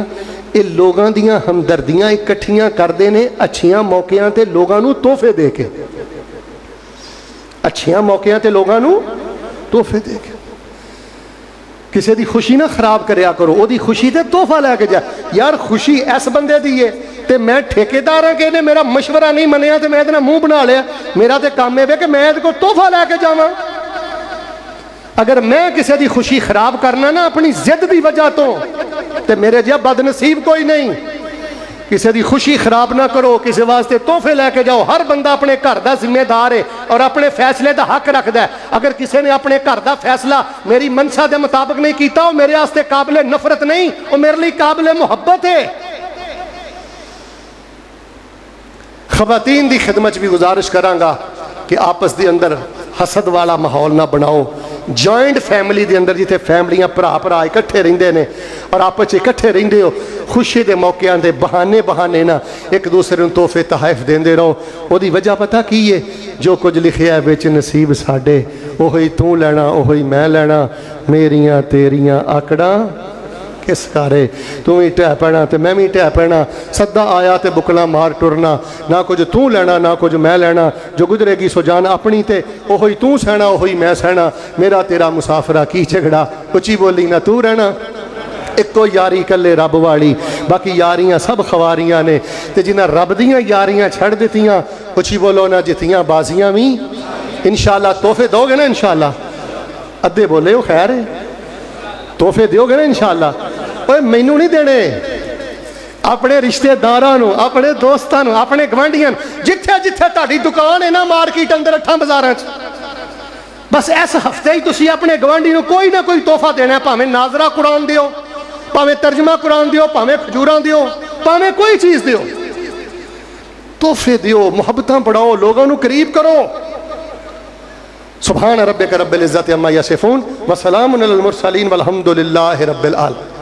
ये लोगों दियां हमदर्दियां इकट्ठियां करते हैं अच्छियां मौकों ते लोगों नूं तोहफे दे के, अच्छियां मौकों ते लोगों नूं तोहफे दे के। किसी की खुशी ना खराब करया करो, ओदी खुशी ते तोहफा लैके जा। यार खुशी इस बंदे दी है ते मैं ठेकेदार हाँ कि इन्हें मेरा मशवरा नहीं मनिया तो मैं इहदे नाल मूँह बना लिया। मेरा तो काम है कि मैं इहदे कोल तोहफा लैके जावां। अगर मैं किसी की खुशी खराब करना ना अपनी जिद की वजह तो मेरे जिहा बदनसीब कोई नहीं। किसी की खुशी खराब ना करो, किसी वास्ते तोहफे लैके जाओ। हर बंदा अपने घर का जिम्मेदार है और अपने फैसले का हक रखता है। अगर किसी ने अपने घर का फैसला मेरी मनसा के मुताबिक नहीं किया, वो मेरे वास्ते काबिले नफरत नहीं, वो मेरे लिए काबिले मुहब्बत है। खवातीन की खिदमत भी गुजारिश करांगा कि आपस के अंदर हसद वाला माहौल ना बनाओ। जॉइंट फैमिली के अंदर जिथे फैमिलियां भरा भरा इकट्ठे रहंदे ने और आपस इकट्ठे रहिंदे हो, खुशी के मौकों के बहाने बहाने ना एक दूसरे को तोहफे तहफ देंदे रहो। उसकी वजह पता की है? जो कुछ लिखिया है बिच नसीब साडे, ओही तू लैना ओही मैं लैना, मेरियां तेरियां आकड़ा किस कारे, तू ही ढह पैना तो मैं भी ढह पैना, सदा आया तो बुकला मार टुरना, ना कुछ तू लैना ना कुछ मैं लैना, जो गुजरेगी सो जान अपनी ते ओही तू सहना ओही मैं सहना, मेरा तेरा मुसाफरा की झगड़ा, उची बोली ना तू रहना। एको यारी कले रब वाली, बाकी यारियां सब खवारियां ने, ते जिन्हें रब दियां यारियां छड़ दित्तियां, उची बोलो ना जितियां बाजियां भी इंशाअल्लाह। तोहफे दोगे ना इंशाअल्लाह? अद्धे बोले हो खैर है, तोहफे दोगे ना इंशाअल्लाह? ओए मैनू नहीं देने, अपने रिश्तेदारां नूं, अपने दोस्तां नूं, अपने गवांढियां नूं, जिथे जिथे तुहाडी दुकान है ना मार्केट अंदर अठां बाजारां च, बस इस हफ्ते ही तुसीं अपने गवांढी नूं कोई ना कोई तोहफा देना है। भावें नाजरा कुरान दिओ, भावें तर्जमा कुरान दिओ, भावें खजूरां दिओ, भावें कोई चीज़ दिओ, तोहफे दिओ, मुहब्बतां बढ़ाओ, लोगों नूं करीब करो। सुभान रब्बिक रब्बिल इज्जति अम्मा यसिफून व सलामुन अलल मुरसलीन वल्हम्दुलिल्लाहि रब्बिल आलमीन।